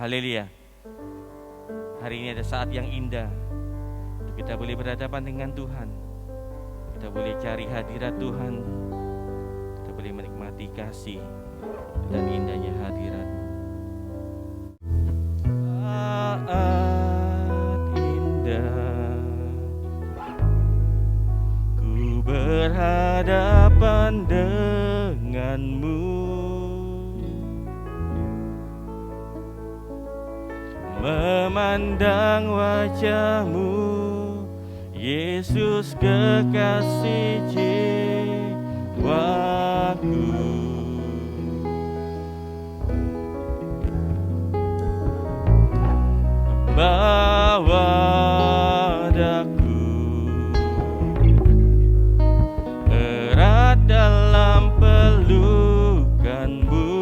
Haleluya. Hari ini ada saat yang indah untuk kita boleh berhadapan dengan Tuhan. Kita boleh cari hadirat Tuhan. Kita boleh menikmati kasih dan indahnya hadirat-Mu. Saat indah ku berhadapan dengan-Mu, memandang wajah-Mu, Yesus kekasih jiwaku. Bawa daku erat dalam pelukan-Mu,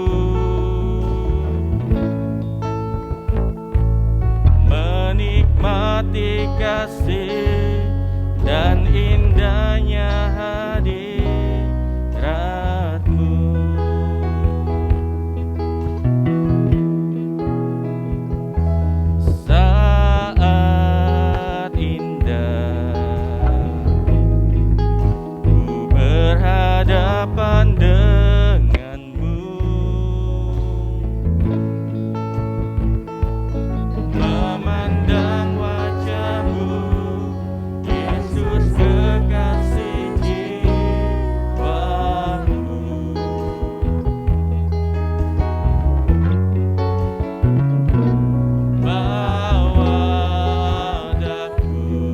menikmati kasih dan indahnya hadirat-Mu. Saat indah ku berhadapan dengan-Mu, memandang wajah-Mu, Yesus kekasih jiwaku. Bawa daku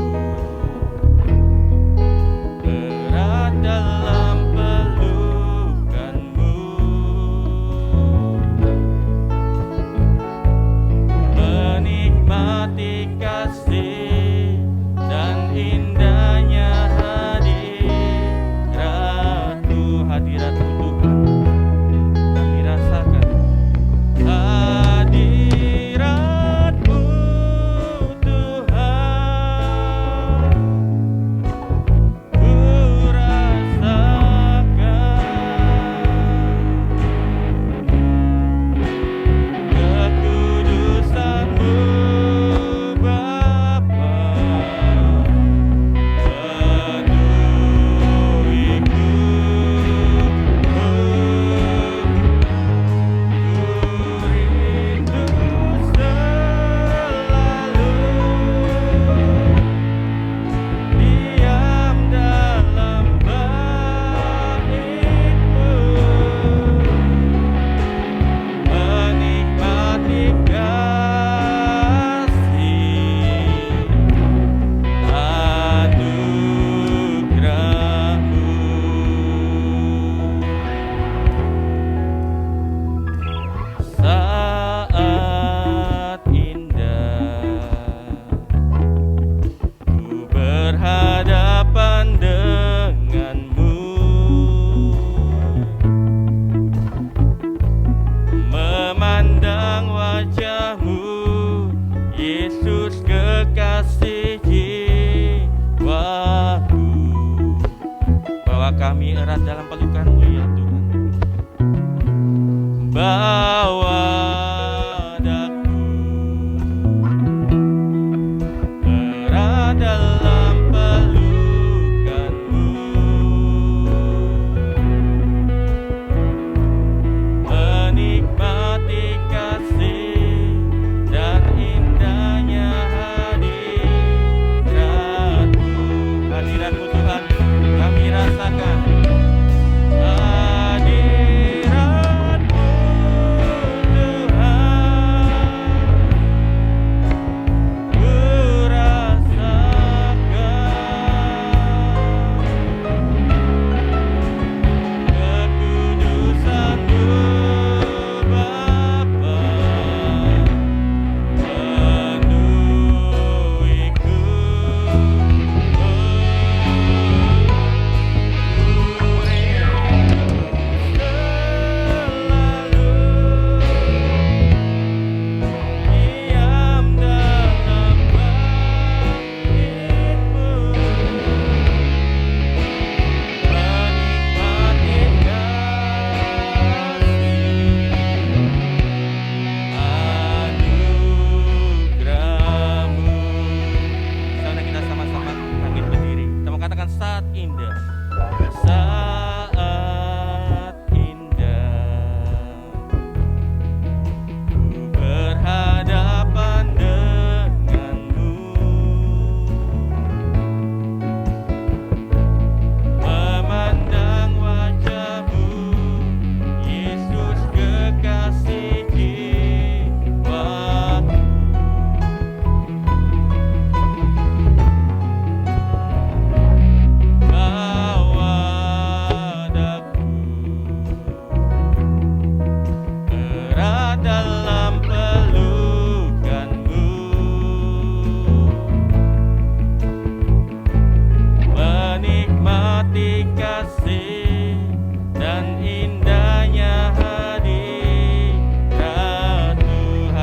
erat dalam pelukan-Mu, menikmati kasih dan indahnya hadirat-Mu. Hadirat-Mu Tuhan, kami rasakan hadirat-Mu Tuhan, ku rasakan kekudusan-Mu Bapa, penuhiku, ku rindu selalu diam dalam bait-Mu, menikmati kasih anugerah-Mu. Saat indah ku berhadapan dengan-Mu, memandang wajah-Mu, Yesus kekasih jiwaku. Bawa kami erat dalam pelukan-Mu ya Tuhan. Bawa daku erat dalam pelukan-Mu, menikmati kasih dan indahnya hadirat-Mu. Hadirat-Mu Tuhan, kami rasakan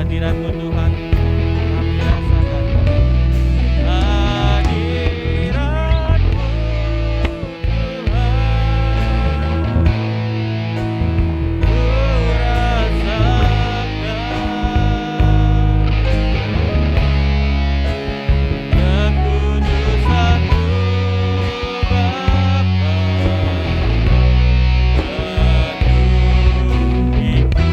hadirat-Mu Tuhan. Kami rasakan hadirat-Mu Tuhan. Ku rasakan kekudusan-Mu Bapa. Penuh hidupku.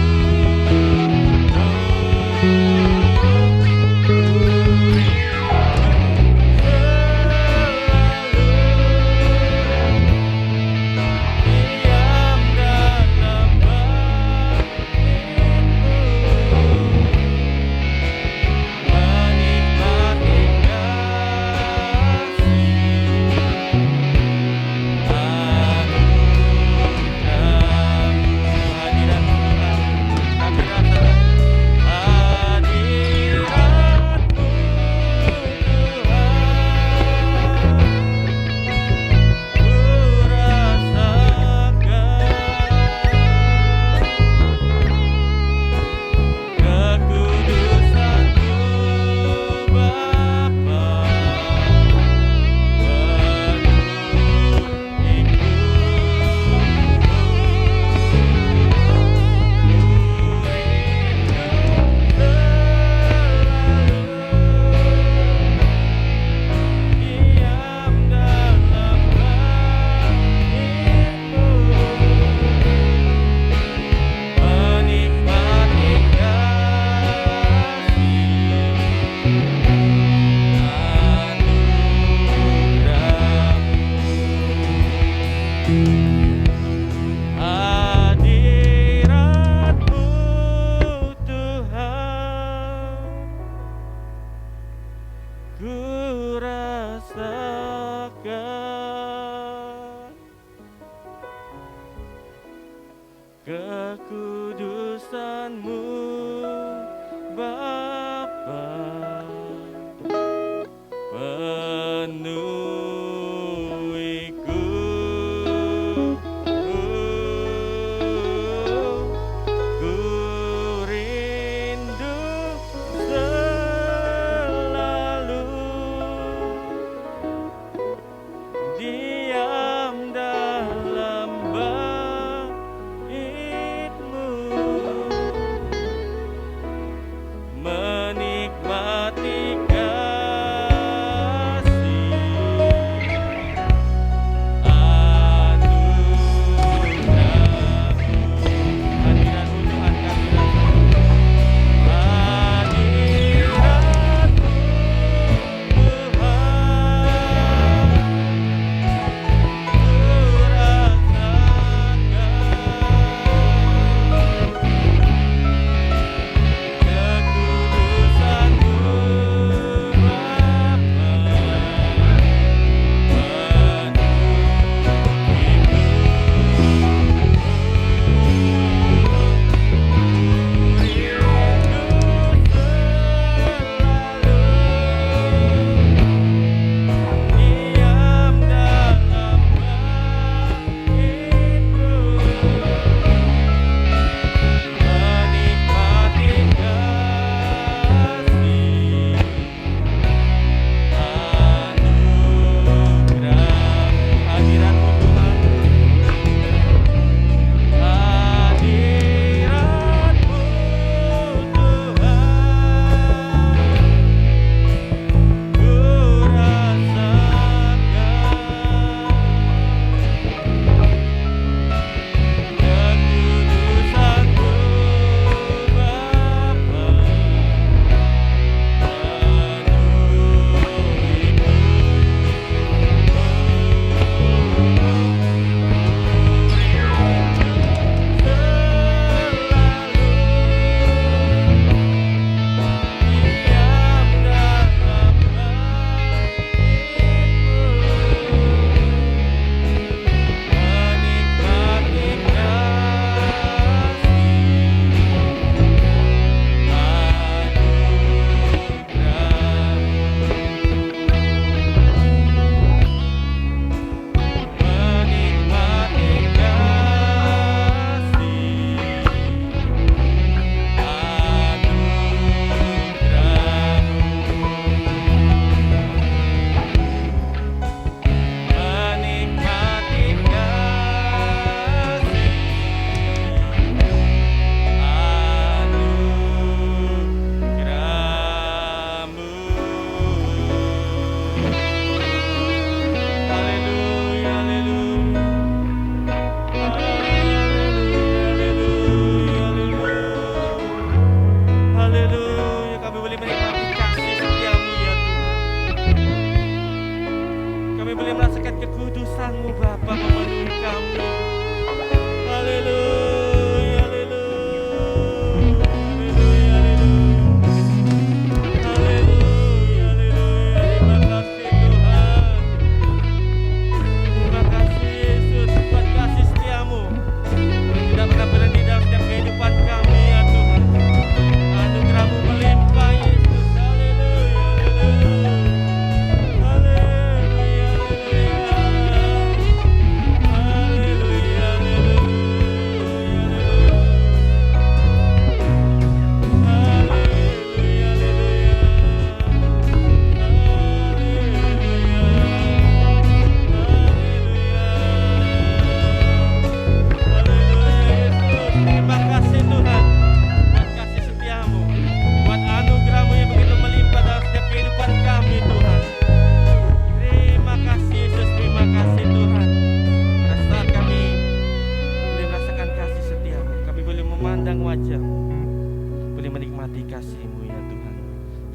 kasih-Mu ya Tuhan.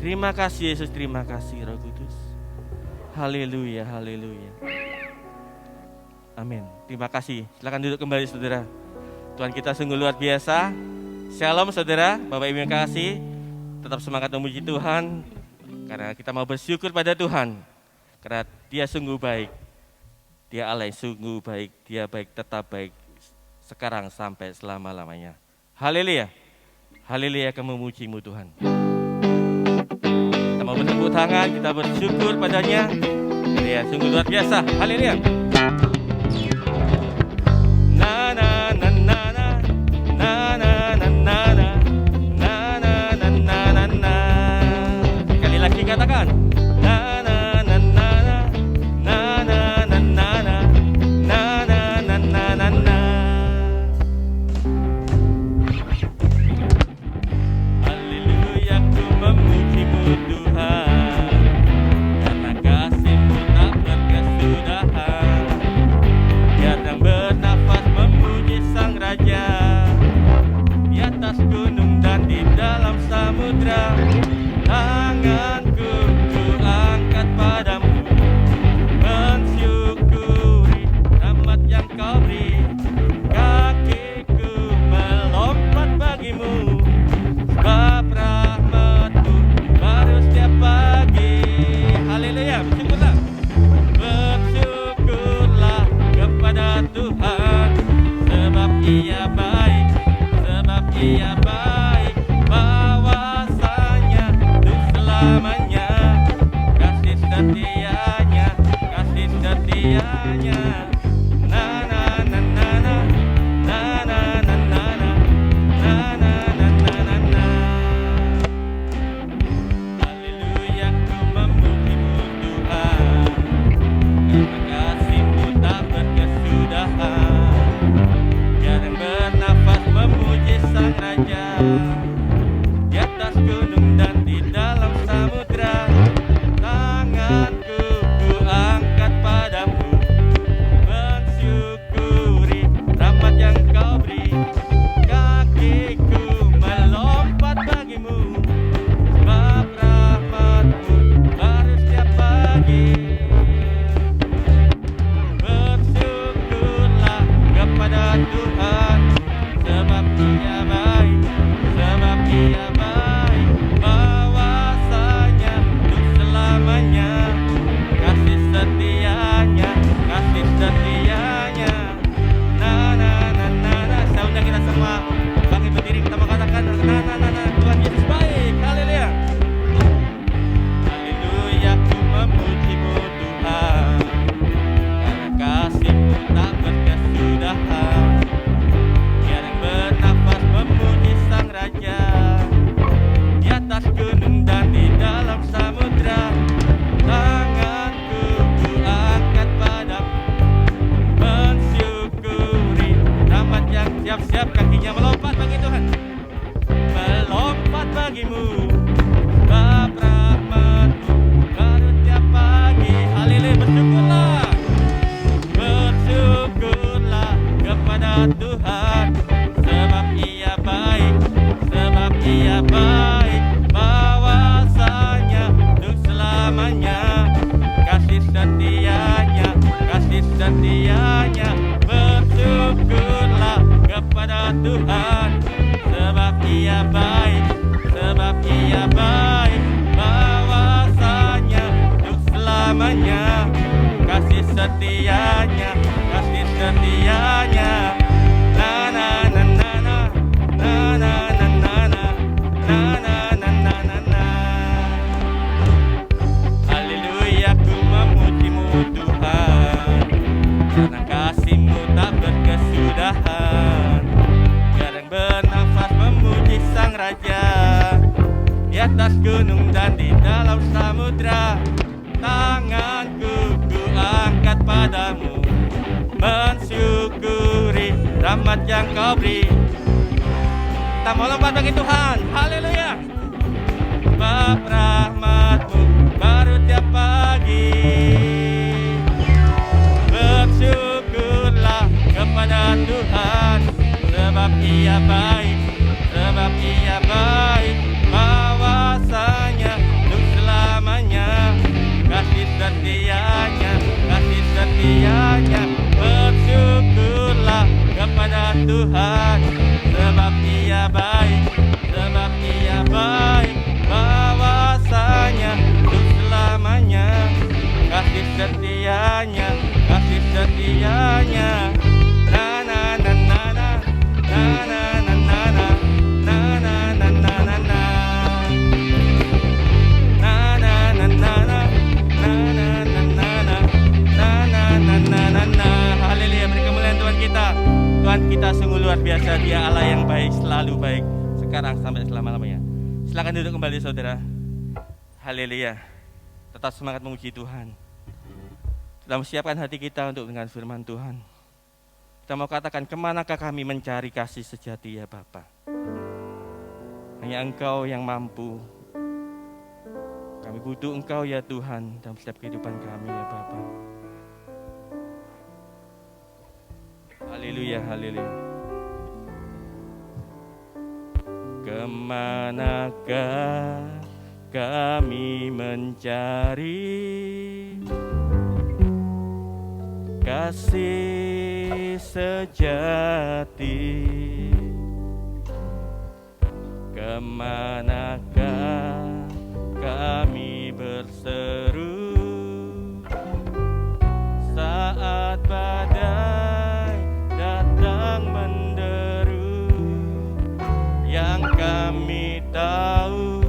Terima kasih Yesus, terima kasih Roh Kudus. Haleluya, haleluya. Amin. Terima kasih. Silakan duduk kembali saudara. Tuhan kita sungguh luar biasa. Shalom saudara, Bapak Ibu yang kasih. Tetap semangat memuji Tuhan. Karena kita mau bersyukur pada Tuhan. Karena Dia sungguh baik. Dia Allah yang sungguh baik. Dia baik, tetap baik. Sekarang sampai selama-lamanya. Haleluya. Haleluya, kami memuji-Mu Tuhan. Kita mau bertepuk tangan, kita bersyukur padanya. Dia sungguh luar biasa. Haleluya. Na na na na na na na na na na na na na na na. Sekali lagi katakan. Na na na na na na na na na na na na na na. Haleluya, ku memuji-Mu Tuhan, karena kasih-Mu tak berkesudahan. Biarkan bernafas memuji Sang Raja, di atas gunung dan di dalam samudra. Tanganku ku angkat padamu, mensyukuri rahmat yang Kau beri. Kakiku melompat bagimu, sebab rahmat-Mu baru setiap pagi. Haleluya, bersyukurlah. Bersyukurlah kepada Tuhan, sebab Ia baik, sebab Ia baik. Bahwasanya untuk selamanya, kasih setianya, kasih setianya. Na na na na na na na na na na na na na na na. Haleluya, ku memuji-Mu Tuhan, karena kasih-Mu tak berkesudahan. Biarkan bernafas memuji Sang Raja, di atas gunung dan di dalam samudra. Tanganku ku angkat padamu, mensyukuri rahmat yang Kau beri. Kakiku melompat bagimu, sebab rahmat-Mu baru setiap pagi. Bersyukurlah kepada Tuhan, sebab Ia baik, sebab Ia baik. Bahwasanya untuk selamanya, kasih setianya, kasih setianya. Na na na na na. Saya undang kita semua bangkit berdiri, kita mau katakan na na na na. Tuhan Yesus baik. Haleluya. Haleluya, ku memuji-Mu Tuhan, karena kasih-Mu tak berkesudahan. Biarkan bernafas memuji Sang Raja, di atas gunung dan di dalam samudra. Tanganku ku angkat padamu, mensyukuri rahmat yang siap-siap. Kakinya melompat bagi Tuhan, melompat bagimu, sebab rahmat-Mu baru tiap pagi. Haleluya, bersyukurlah. Bersyukurlah kepada Tuhan, sebab Ia baik, sebab Ia baik. Bahwasanya untuk selamanya, kasih setianya, kasih setianya. Bersyukurlah kepada Tuhan, sebab Ia baik, sebab Ia baik. Bahwasanya untuk selamanya, kasih setianya, kasih setianya. Na na na na na na na na na na na na na na na. Haleluya, ku memuji-Mu Tuhan, karena kasih-Mu tak berkesudahan. Biarkan bernafas memuji Sang Raja, di atas gunung dan di dalam samudra. Tanganku ku angkat padamu, mensyukuri rahmat yang Kau beri. Kita mau lompat bagi Tuhan. Haleluya. Sebab rahmat-Mu baru tiap pagi. Bersyukurlah kepada Tuhan, sebab Ia baik, sebab Ia baik. baik sekarang sampai selama-lamanya. Silakan duduk kembali saudara. Haleluya. Tetap semangat memuji Tuhan. Kita mempersiapkan hati kita untuk dengan firman Tuhan. Kita mau katakan, kemanakah kami mencari kasih sejati ya Bapa? Hanya Engkau yang mampu. Kami butuh Engkau ya Tuhan dalam setiap kehidupan kami ya Bapa. Haleluya, haleluya. Kemanakah kami mencari kasih sejati? Kemanakah kami berseru saat badai datang menderu? Yang kami tahu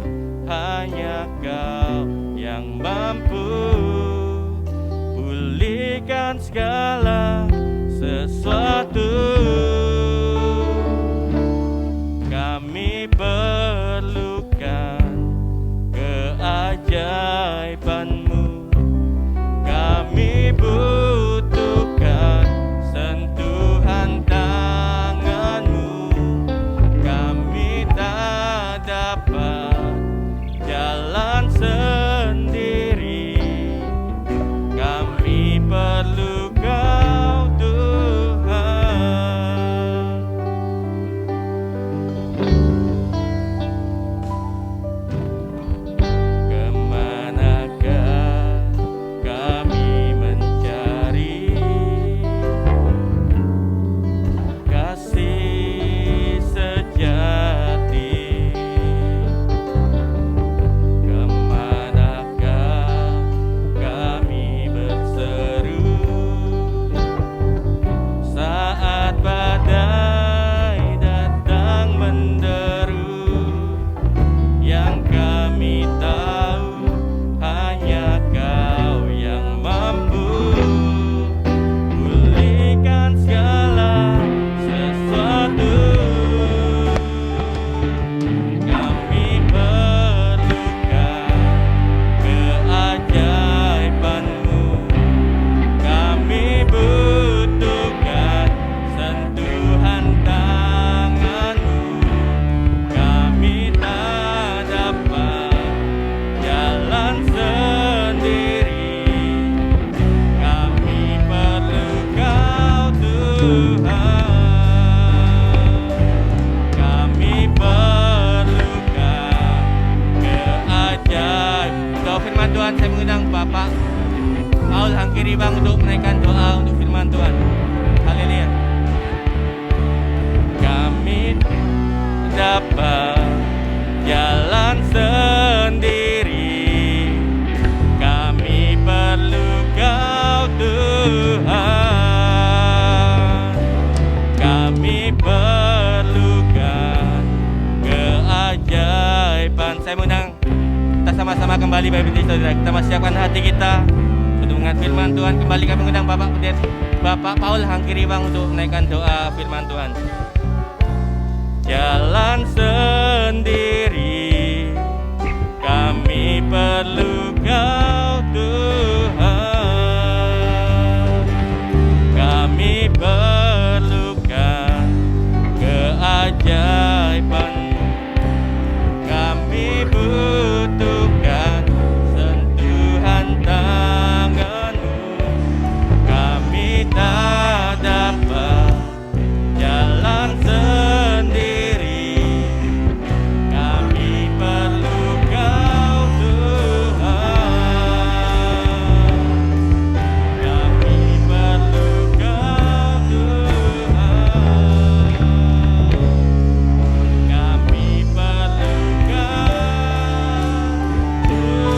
hanya Kau yang mampu pulihkan segala sesuatu. Kami perlukan keajaiban-Mu. Kami butuhkan sentuhan tangan-Mu. Kami tak dapat jalan sendiri. Kami perlu Kau Tuhan. Kemanakah kami mencari kasih sejati? Kemanakah kami berseru saat badai datang menderu? Yang kami tahu hanya Kau yang mampu pulihkan segala sesuatu. Kami perlukan keajaiban-Mu. Kami butuhkan sentuhan tangan-Mu. Kami tak dapat jalan sendiri. Kami perlu Kau Tuhan. Kami perlukan keajaiban. Doa firman Tuhan, saya mengundang Bapak Paul Hangkiribang untuk menaikkan doa untuk firman Tuhan. Haleluya. Kami dapat jalan sendiri. Kami perlu Kau Tuhan. Kami perlukan keajaiban. Saya mengundang kita sama-sama kembali Bapak Ibu Saudara. Kita masih siapkan hati kita untuk mendengar firman Tuhan. Kembali kami mengundang Bapak Paul Hangkiribang untuk menaikkan doa firman Tuhan. Jalan sendiri, kami perlu Kau Tuhan. Kami perlukan keajaiban-Mu. Kami butuhkan sentuhan tangan-Mu. Kami tak dapat jalan sendiri. Kami perlu Kau Tuhan. Kami perlu Kau Tuhan. Kami perlu Kau Tuhan.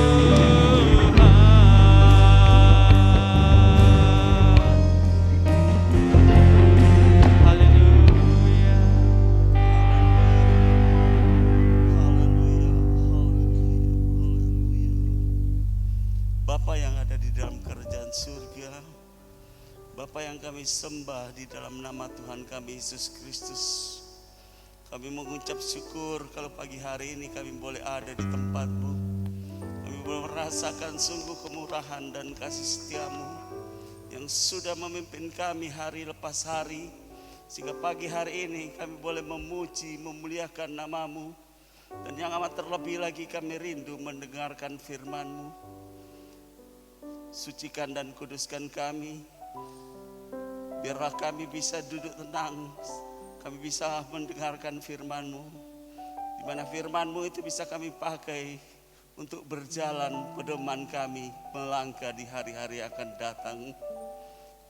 Haleluya. Bapa yang ada di dalam kerajaan surga, Bapa yang kami sembah di dalam nama Tuhan kami Yesus Kristus, Kami mengucap syukur kalau pagi hari ini kami boleh ada di tempat-Mu. Kami boleh merasakan sungguh kemurahan dan kasih setia-Mu yang sudah memimpin kami hari lepas hari, sehingga pagi hari ini kami boleh memuji, memuliakan nama-Mu. Dan yang amat terlebih lagi kami rindu mendengarkan firman-Mu. Sucikan dan kuduskan kami, biarlah kami bisa duduk tenang, kami bisa mendengarkan firman-Mu, di mana firman-Mu itu bisa kami pakai untuk berjalan pedoman kami melangkah di hari-hari akan datang.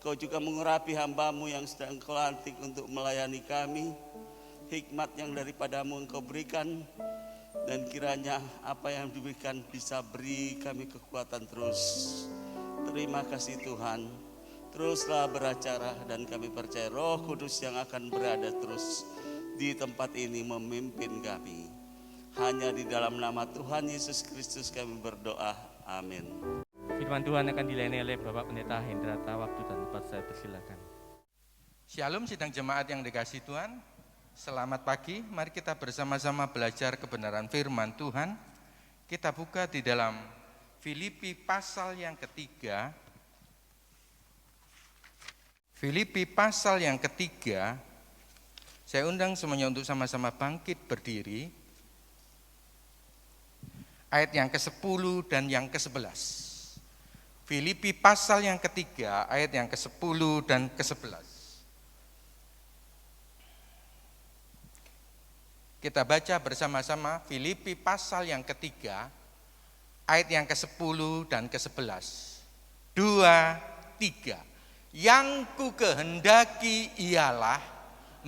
Kau juga mengurapi hamba-Mu yang sedang Kau lantik untuk melayani kami. Hikmat yang daripadamu Engkau berikan, dan kiranya apa yang diberikan bisa beri kami kekuatan terus. Terima kasih Tuhan. Teruslah beracara, dan kami percaya Roh Kudus yang akan berada terus di tempat ini memimpin kami. Hanya di dalam nama Tuhan Yesus Kristus kami berdoa. Amin. Firman Tuhan akan dilayani oleh Bapak Pendeta Hendrata. Waktu dan tempat saya persilakan. Shalom sidang jemaat yang dikasihi Tuhan. Selamat pagi, mari kita bersama-sama belajar kebenaran firman Tuhan. Kita buka di dalam Filipi pasal yang ketiga. Filipi pasal yang ketiga. Saya undang semuanya untuk sama-sama bangkit berdiri. Ayat yang ke-10 dan yang ke-11. Filipi pasal yang ketiga, ayat yang ke-10 dan ke-11. Kita baca bersama-sama Filipi pasal yang ketiga, ayat yang ke-10 dan ke-11. 2, 3. Yang ku kehendaki ialah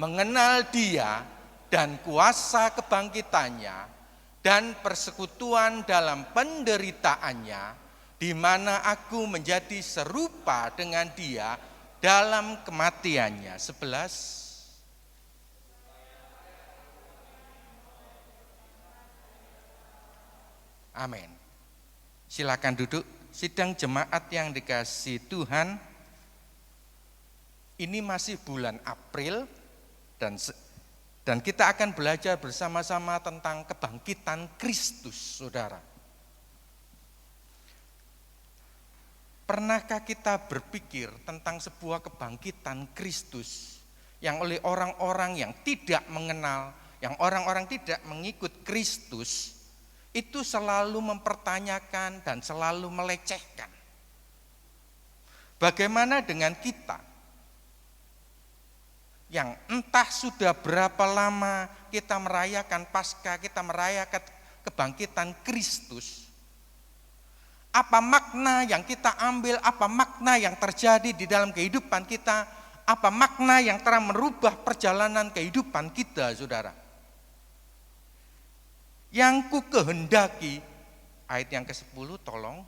mengenal Dia dan kuasa kebangkitannya dan persekutuan dalam penderitaannya, di mana aku menjadi serupa dengan Dia dalam kematiannya. 11. Amin. Silakan duduk. Sidang jemaat yang dikasihi Tuhan, ini masih bulan April dan kita akan belajar bersama-sama tentang kebangkitan Kristus, saudara. Pernahkah kita berpikir tentang sebuah kebangkitan Kristus yang oleh orang-orang yang tidak mengenal, yang orang-orang tidak mengikut Kristus, itu selalu mempertanyakan dan selalu melecehkan. Bagaimana dengan kita yang entah sudah berapa lama kita merayakan Paskah, kita merayakan kebangkitan Kristus? Apa makna yang kita ambil, apa makna yang terjadi di dalam kehidupan kita, apa makna yang telah merubah perjalanan kehidupan kita, saudara? Yang ku kehendaki, ayat yang ke-10 tolong.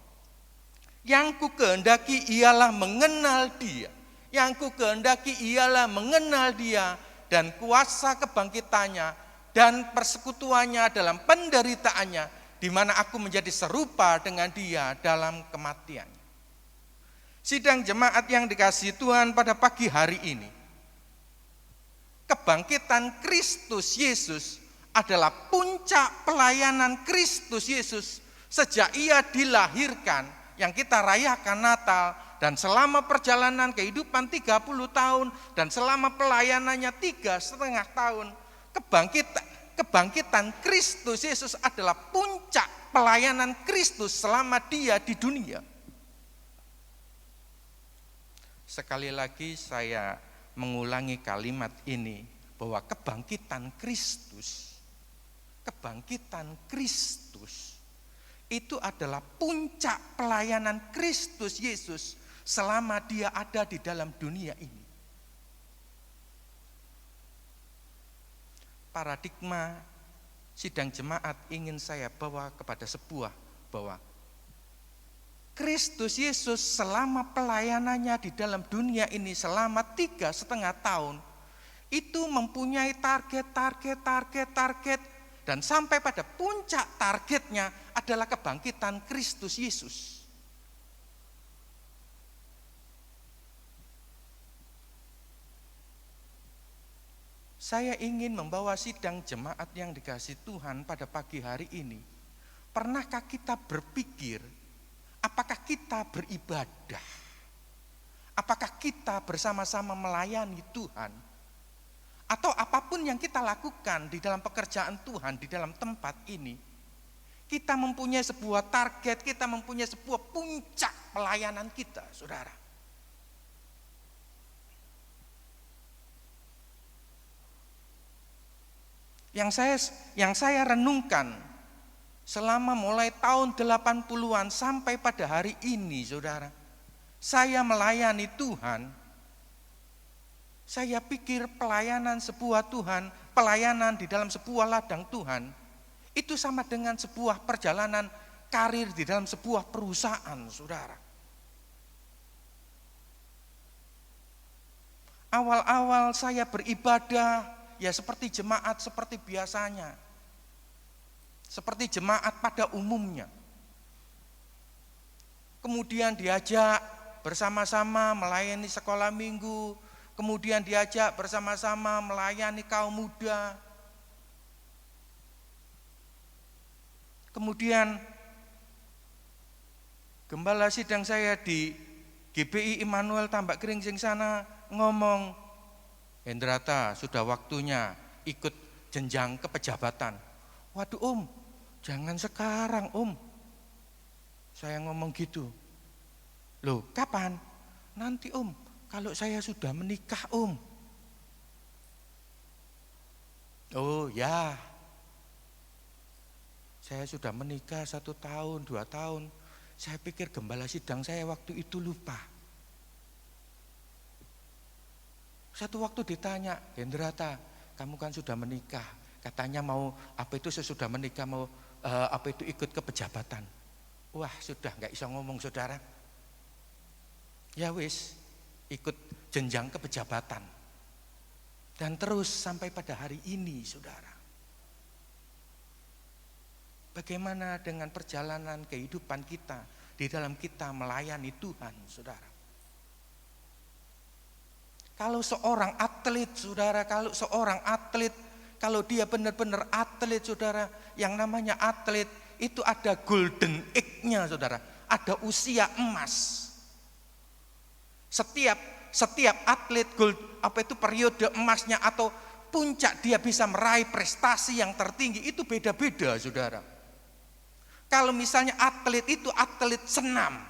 Yang ku kehendaki ialah mengenal Dia. Yang ku kehendaki ialah mengenal Dia dan kuasa kebangkitannya dan persekutuannya dalam penderitaannya, di mana aku menjadi serupa dengan Dia dalam kematian. Sidang jemaat yang dikasihi Tuhan, pada pagi hari ini, kebangkitan Kristus Yesus adalah puncak pelayanan Kristus Yesus sejak Ia dilahirkan, yang kita rayakan Natal, dan selama perjalanan kehidupan 30 tahun dan selama pelayanannya 3,5 tahun, kebangkitan Kristus Yesus adalah puncak pelayanan Kristus selama Dia di dunia. Sekali lagi saya mengulangi kalimat ini, bahwa kebangkitan Kristus itu adalah puncak pelayanan Kristus Yesus selama Dia ada di dalam dunia ini. Paradigma sidang jemaat ingin saya bawa kepada bahwa Kristus Yesus selama pelayanannya di dalam dunia ini selama 3,5 tahun itu mempunyai target, dan sampai pada puncak targetnya adalah kebangkitan Kristus Yesus. Saya ingin membawa sidang jemaat yang dikasihi Tuhan pada pagi hari ini. Pernahkah kita berpikir, apakah kita beribadah? Apakah kita bersama-sama melayani Tuhan? Atau apapun yang kita lakukan di dalam pekerjaan Tuhan, di dalam tempat ini, kita mempunyai sebuah target, kita mempunyai sebuah puncak pelayanan kita, saudara. Yang saya renungkan selama mulai tahun 80-an sampai pada hari ini, saudara, saya melayani Tuhan. Saya pikir pelayanan sebuah Tuhan, pelayanan di dalam sebuah ladang Tuhan, itu sama dengan sebuah perjalanan karir di dalam sebuah perusahaan, saudara. Awal-awal saya beribadah, ya seperti jemaat, seperti biasanya. Seperti jemaat pada umumnya. Kemudian diajak bersama-sama melayani sekolah minggu, kemudian diajak bersama-sama melayani kaum muda. Kemudian gembala sidang saya di GBI Immanuel Tambak Keringsing sana ngomong, Hendrata, sudah waktunya ikut jenjang kepejabatan. Waduh jangan sekarang Saya ngomong gitu. Loh kapan? Nanti kalau saya sudah menikah Oh ya, saya sudah menikah 1 tahun, 2 tahun. Saya pikir gembala sidang saya waktu itu lupa. Satu waktu ditanya, Hendrata, kamu kan sudah menikah, katanya mau sesudah menikah mau ikut ke pejabatan. Wah sudah nggak bisa ngomong, saudara. Ya wis, ikut jenjang kepejabatan. Dan terus sampai pada hari ini, saudara. Bagaimana dengan perjalanan kehidupan kita di dalam kita melayani Tuhan, saudara? Kalau seorang atlet, saudara, kalau dia benar-benar atlet, saudara, yang namanya atlet itu ada golden age-nya, saudara, ada usia emas. Setiap atlet periode emasnya atau puncak dia bisa meraih prestasi yang tertinggi itu beda-beda, saudara. Kalau misalnya atlet itu atlet senam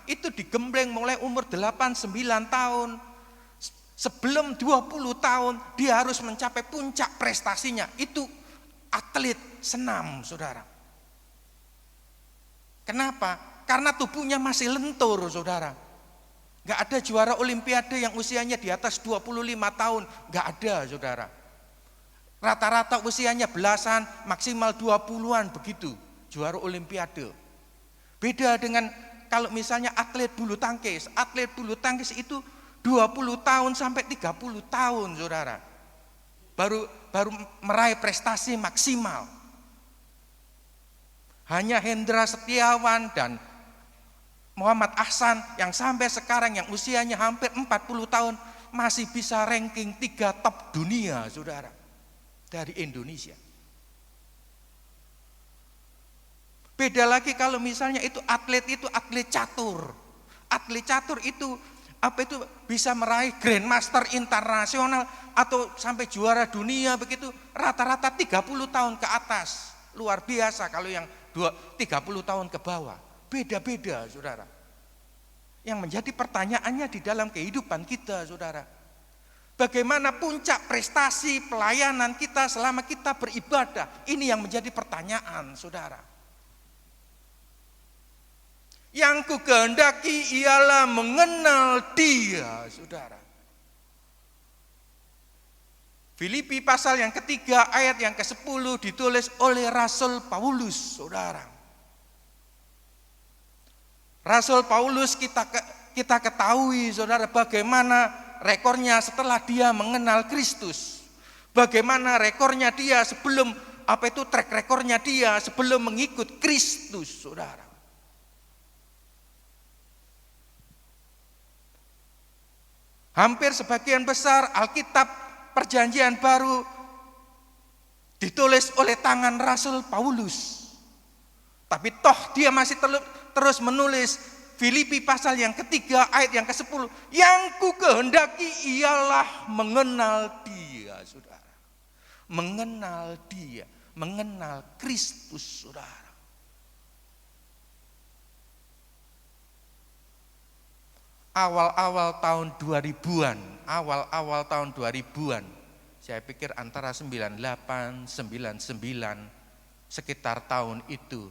itu digembleng mulai umur 8-9 tahun. Sebelum 20 tahun dia harus mencapai puncak prestasinya. Itu atlet senam, saudara. Kenapa? Karena tubuhnya masih lentur, saudara. Gak ada juara olimpiade yang usianya di atas 25 tahun. Gak ada, saudara. Rata-rata usianya belasan, maksimal 20-an begitu juara olimpiade. Beda dengan kalau misalnya atlet bulu tangkis itu 20 tahun sampai 30 tahun, saudara. Baru meraih prestasi maksimal. Hanya Hendra Setiawan dan Muhammad Ahsan yang sampai sekarang yang usianya hampir 40 tahun masih bisa ranking 3 top dunia, saudara, dari Indonesia. Beda lagi kalau misalnya itu atlet catur. Atlet catur itu bisa meraih grandmaster internasional atau sampai juara dunia begitu, rata-rata 30 tahun ke atas. Luar biasa kalau yang 30 tahun ke bawah. Beda-beda, saudara. Yang menjadi pertanyaannya di dalam kehidupan kita, saudara. Bagaimana puncak prestasi pelayanan kita selama kita beribadah? Ini yang menjadi pertanyaan, saudara. Yang kukehendaki ialah mengenal Dia, saudara. Filipi pasal yang ketiga ayat yang ke-10 ditulis oleh Rasul Paulus, saudara. Rasul Paulus kita ketahui, saudara, bagaimana rekornya setelah dia mengenal Kristus. Bagaimana rekornya dia sebelum track rekornya dia sebelum mengikut Kristus, saudara. Hampir sebagian besar Alkitab Perjanjian Baru ditulis oleh tangan Rasul Paulus. Tapi toh dia masih terus menulis Filipi pasal yang ketiga ayat yang ke-10. Yang ku kehendaki ialah mengenal dia, saudara. Mengenal dia, mengenal Kristus, saudara. Awal-awal tahun 2000-an, saya pikir antara 98, 99, sekitar tahun itu,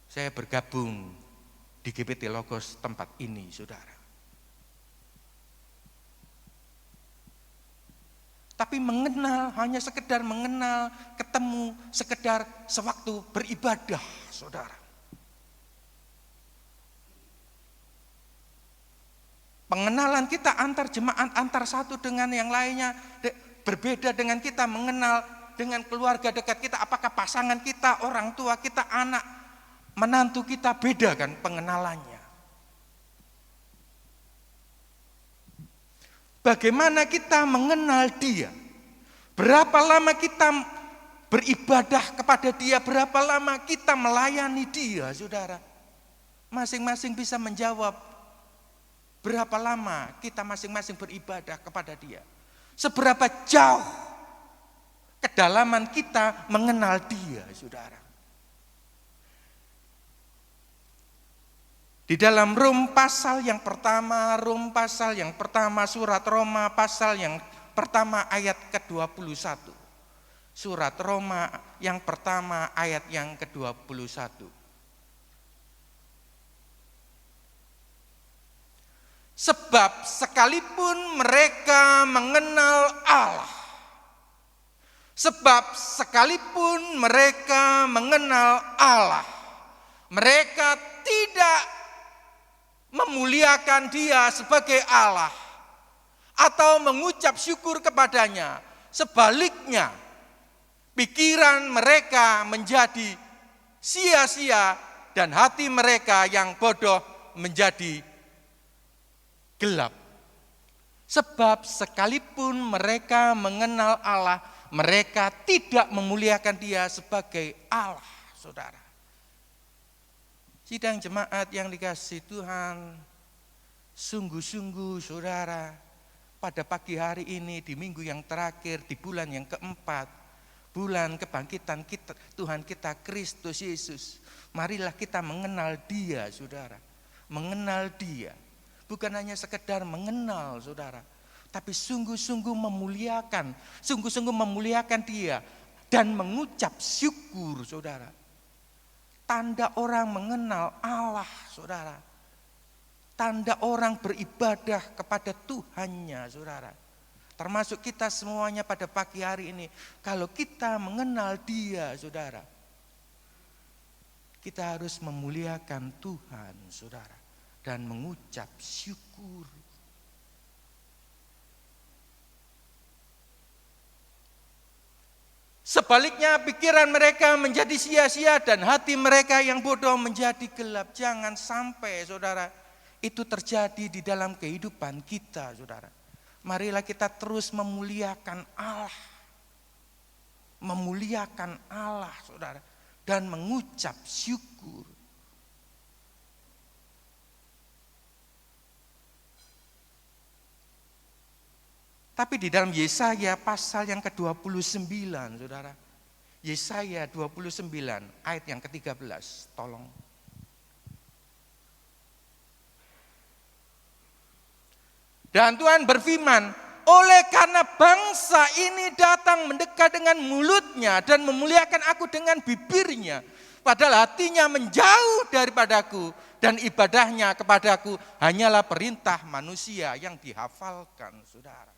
saya bergabung di GPT Logos tempat ini, saudara. Tapi mengenal, hanya sekedar mengenal, ketemu, sekedar sewaktu beribadah, saudara. Pengenalan kita antar jemaat, antar satu dengan yang lainnya berbeda dengan kita mengenal dengan keluarga dekat kita, apakah pasangan kita, orang tua kita, anak, menantu kita, beda kan pengenalannya. Bagaimana kita mengenal dia? Berapa lama kita beribadah kepada dia, berapa lama kita melayani dia, saudara? Masing-masing bisa menjawab berapa lama kita masing-masing beribadah kepada dia. Seberapa jauh kedalaman kita mengenal dia, saudara. Di dalam Rom pasal yang pertama, surat Roma pasal yang pertama ayat ke-21. Surat Roma yang pertama ayat yang ke-21. Sebab sekalipun mereka mengenal Allah, mereka tidak memuliakan dia sebagai Allah atau mengucap syukur kepadanya. Sebaliknya, pikiran mereka menjadi sia-sia dan hati mereka yang bodoh menjadi gelap. Sebab sekalipun mereka mengenal Allah, mereka tidak memuliakan dia sebagai Allah, saudara. Sidang jemaat yang dikasihi Tuhan, sungguh-sungguh saudara, pada pagi hari ini di minggu yang terakhir, di bulan yang keempat, bulan kebangkitan kita, Tuhan kita Kristus Yesus, marilah kita mengenal dia, saudara. Mengenal dia. Bukan hanya sekedar mengenal, saudara, tapi sungguh-sungguh memuliakan dia dan mengucap syukur, saudara. Tanda orang mengenal Allah, saudara. Tanda orang beribadah kepada Tuhannya, saudara. Termasuk kita semuanya pada pagi hari ini. Kalau kita mengenal dia, saudara, kita harus memuliakan Tuhan, saudara, dan mengucap syukur. Sebaliknya pikiran mereka menjadi sia-sia dan hati mereka yang bodoh menjadi gelap. Jangan sampai, saudara, itu terjadi di dalam kehidupan kita, saudara. Marilah kita terus memuliakan Allah. Memuliakan Allah, saudara, dan mengucap syukur. Tapi di dalam Yesaya pasal yang ke-29, saudara. Yesaya 29 ayat yang ke-13, tolong. Dan Tuhan berfirman, oleh karena bangsa ini datang mendekat dengan mulutnya dan memuliakan aku dengan bibirnya, padahal hatinya menjauh daripadaku dan ibadahnya kepadaku hanyalah perintah manusia yang dihafalkan, saudara.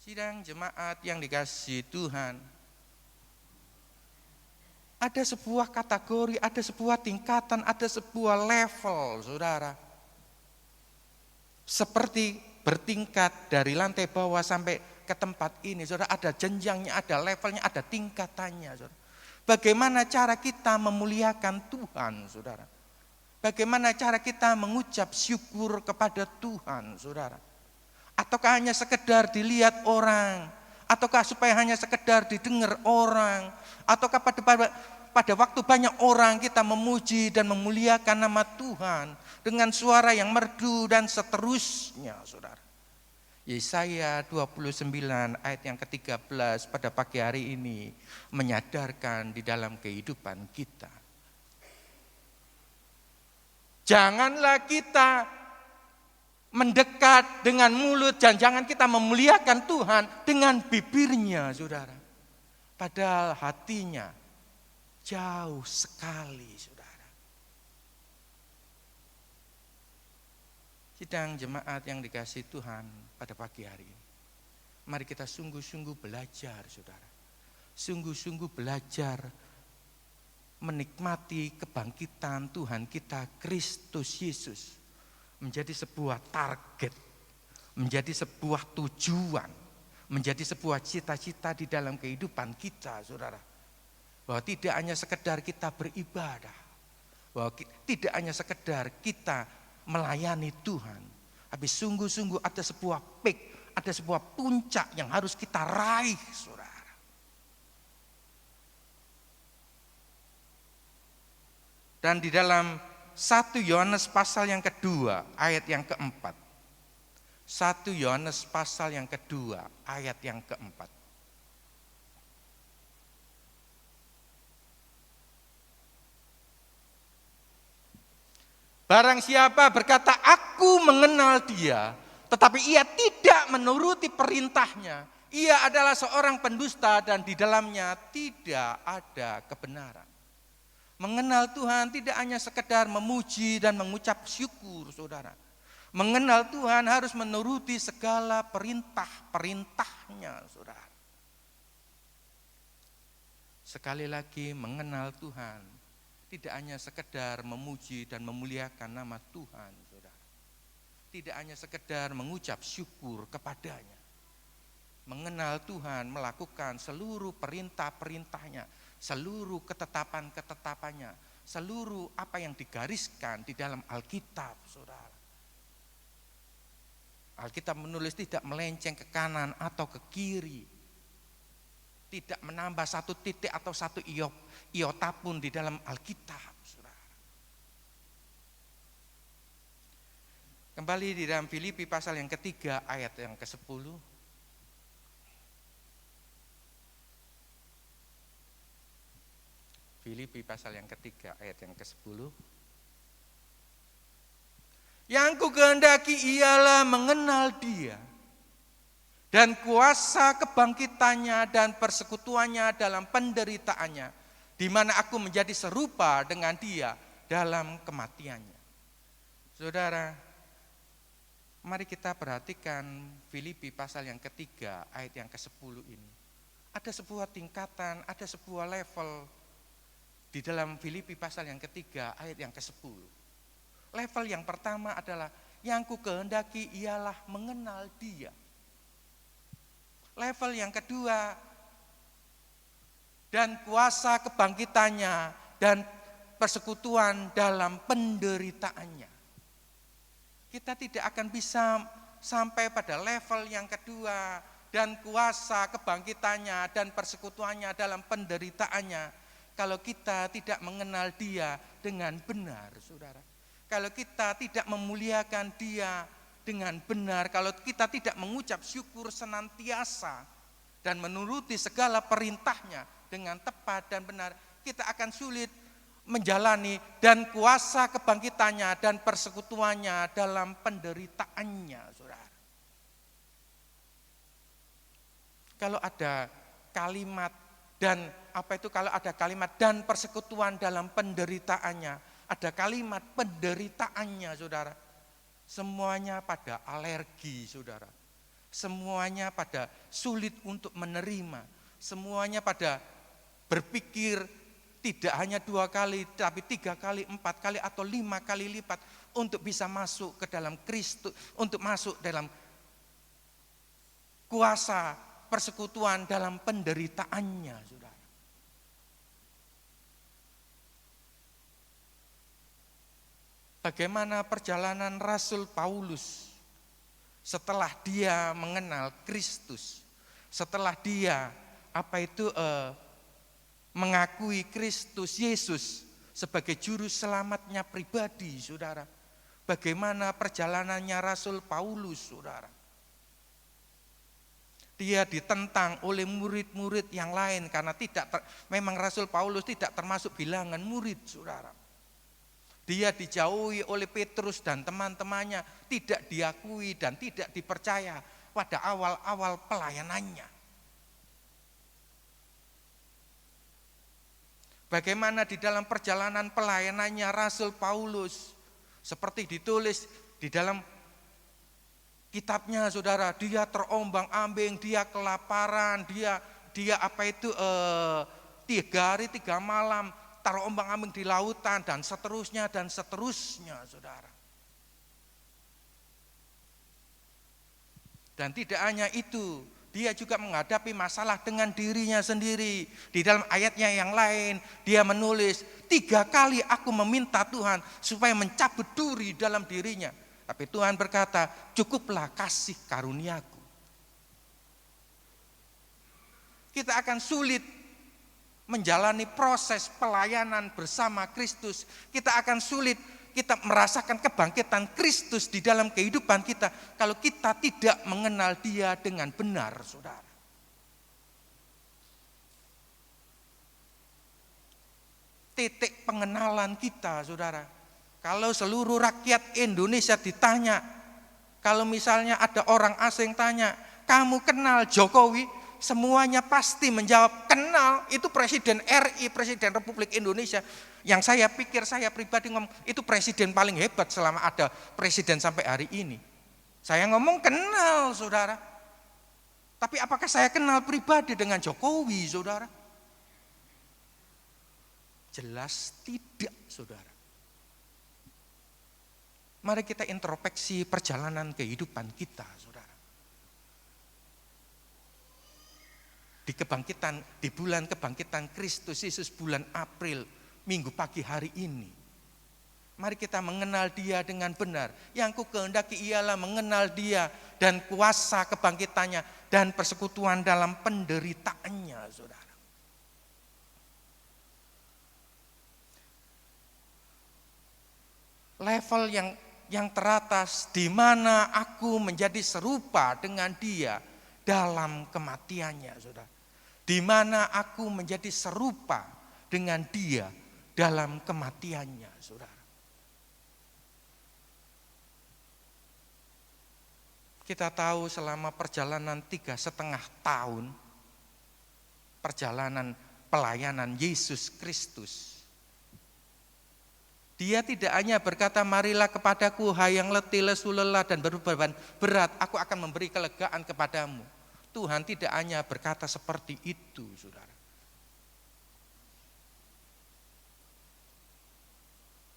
Sidang jemaat yang dikasihi Tuhan, ada sebuah kategori, ada sebuah tingkatan, ada sebuah level, saudara. Seperti bertingkat dari lantai bawah sampai ke tempat ini, saudara, ada jenjangnya, ada levelnya, ada tingkatannya, saudara. Bagaimana cara kita memuliakan Tuhan, saudara? Bagaimana cara kita mengucap syukur kepada Tuhan, saudara? Ataukah hanya sekedar dilihat orang? Ataukah supaya hanya sekedar didengar orang? Ataukah pada waktu banyak orang kita memuji dan memuliakan nama Tuhan dengan suara yang merdu dan seterusnya, saudara? Yesaya 29 ayat yang ke-13 pada pagi hari ini menyadarkan di dalam kehidupan kita. Janganlah kita mendekat dengan mulut dan jangan kita memuliakan Tuhan dengan bibirnya, saudara. Padahal hatinya jauh sekali, saudara. Sidang jemaat yang dikasihi Tuhan pada pagi hari ini. Mari kita sungguh-sungguh belajar, saudara. Sungguh-sungguh belajar menikmati kebangkitan Tuhan kita Kristus Yesus menjadi sebuah target, menjadi sebuah tujuan, menjadi sebuah cita-cita di dalam kehidupan kita, saudara. Bahwa tidak hanya sekedar kita beribadah, bahwa tidak hanya sekedar kita melayani Tuhan, tapi sungguh-sungguh ada sebuah peak, ada sebuah puncak yang harus kita raih, saudara. Dan di dalam 1 Yohanes pasal yang kedua, ayat yang keempat. 1 Yohanes pasal yang kedua, ayat yang keempat. Barang siapa berkata, aku mengenal dia, tetapi ia tidak menuruti perintahnya, ia adalah seorang pendusta dan di dalamnya tidak ada kebenaran. Mengenal Tuhan tidak hanya sekedar memuji dan mengucap syukur, saudara. Mengenal Tuhan harus menuruti segala perintah-perintahnya, saudara. Sekali lagi, mengenal Tuhan tidak hanya sekedar memuji dan memuliakan nama Tuhan, saudara. Tidak hanya sekedar mengucap syukur kepadanya. Mengenal Tuhan, melakukan seluruh perintah-perintahnya, seluruh ketetapan-ketetapannya, seluruh apa yang digariskan di dalam Alkitab, saudara. Alkitab menulis tidak melenceng ke kanan atau ke kiri, tidak menambah satu titik atau satu iota pun di dalam Alkitab, saudara. Kembali di dalam Filipi pasal yang ketiga ayat yang ke-10. Filipi pasal yang ketiga ayat yang ke-10. Yang kukehendaki ialah mengenal Dia dan kuasa kebangkitannya dan persekutuannya dalam penderitaannya, di mana aku menjadi serupa dengan Dia dalam kematiannya. Saudara, mari kita perhatikan Filipi pasal yang ketiga ayat yang ke-10 ini. Ada sebuah tingkatan, ada sebuah level di dalam Filipi pasal yang ketiga ayat yang ke-10. Level yang pertama adalah yang kukehendaki ialah mengenal Dia. Level yang kedua, dan kuasa kebangkitannya dan persekutuan dalam penderitaannya. Kita tidak akan bisa sampai pada level yang kedua, dan kuasa kebangkitannya dan persekutuannya dalam penderitaannya, kalau kita tidak mengenal Dia dengan benar, saudara. Kalau kita tidak memuliakan Dia dengan benar, kalau kita tidak mengucap syukur senantiasa dan menuruti segala perintahnya dengan tepat dan benar, kita akan sulit menjalani dan kuasa kebangkitannya dan persekutuannya dalam penderitaannya, saudara. Kalau ada kalimat kalau ada kalimat dan persekutuan dalam penderitaannya, ada kalimat penderitaannya, saudara. Semuanya pada alergi, saudara. Semuanya pada sulit untuk menerima. Semuanya pada berpikir tidak hanya 2 kali, tapi 3 kali, 4 kali, atau 5 kali lipat untuk bisa masuk ke dalam Kristus, untuk masuk dalam kuasa persekutuan dalam penderitaannya, saudara. bagaimana perjalanan Rasul Paulus setelah dia mengenal Kristus, setelah dia mengakui Kristus Yesus sebagai juru selamatnya pribadi, saudara. Bagaimana perjalanannya Rasul Paulus, saudara. Dia ditentang oleh murid-murid yang lain karena memang Rasul Paulus tidak termasuk bilangan murid, saudara. Dia dijauhi oleh Petrus dan teman-temannya, tidak diakui dan tidak dipercaya pada awal-awal pelayanannya. Bagaimana di dalam perjalanan pelayanannya Rasul Paulus, seperti ditulis di dalam kitabnya, saudara, dia terombang-ambing, dia kelaparan, dia 3 hari 3 malam terombang-ambing di lautan dan seterusnya, saudara. Dan tidak hanya itu, dia juga menghadapi masalah dengan dirinya sendiri. Di dalam ayatnya yang lain, dia menulis, 3 kali aku meminta Tuhan supaya mencabut duri dalam dirinya. Tapi Tuhan berkata, cukuplah kasih karuniaku. Kita akan sulit menjalani proses pelayanan bersama Kristus. Kita akan sulit kita merasakan kebangkitan Kristus di dalam kehidupan kita kalau kita tidak mengenal Dia dengan benar, saudara. Titik pengenalan kita, saudara. Kalau seluruh rakyat Indonesia ditanya, kalau misalnya ada orang asing tanya, kamu kenal Jokowi? Semuanya pasti menjawab, kenal, itu Presiden RI, Presiden Republik Indonesia. Yang saya pikir, saya pribadi ngomong, itu presiden paling hebat selama ada presiden sampai hari ini. Saya ngomong kenal, saudara. Tapi apakah saya kenal pribadi dengan Jokowi, saudara? Jelas tidak, saudara. Mari kita introspeksi perjalanan kehidupan kita, saudara. Di bulan kebangkitan Kristus Yesus bulan April, minggu pagi hari ini, mari kita mengenal Dia dengan benar. Yang ku kehendaki ialah mengenal Dia dan kuasa kebangkitannya dan persekutuan dalam penderitaannya, saudara. Level yang teratas, di mana aku menjadi serupa dengan Dia dalam kematiannya, saudara. Di mana aku menjadi serupa dengan Dia dalam kematiannya, saudara. Kita tahu selama perjalanan 3,5 tahun, perjalanan pelayanan Yesus Kristus, Dia tidak hanya berkata, marilah kepadaku hai yang letih, lesu, lelah dan berbeban berat, aku akan memberi kelegaan kepadamu. Tuhan tidak hanya berkata seperti itu, saudara.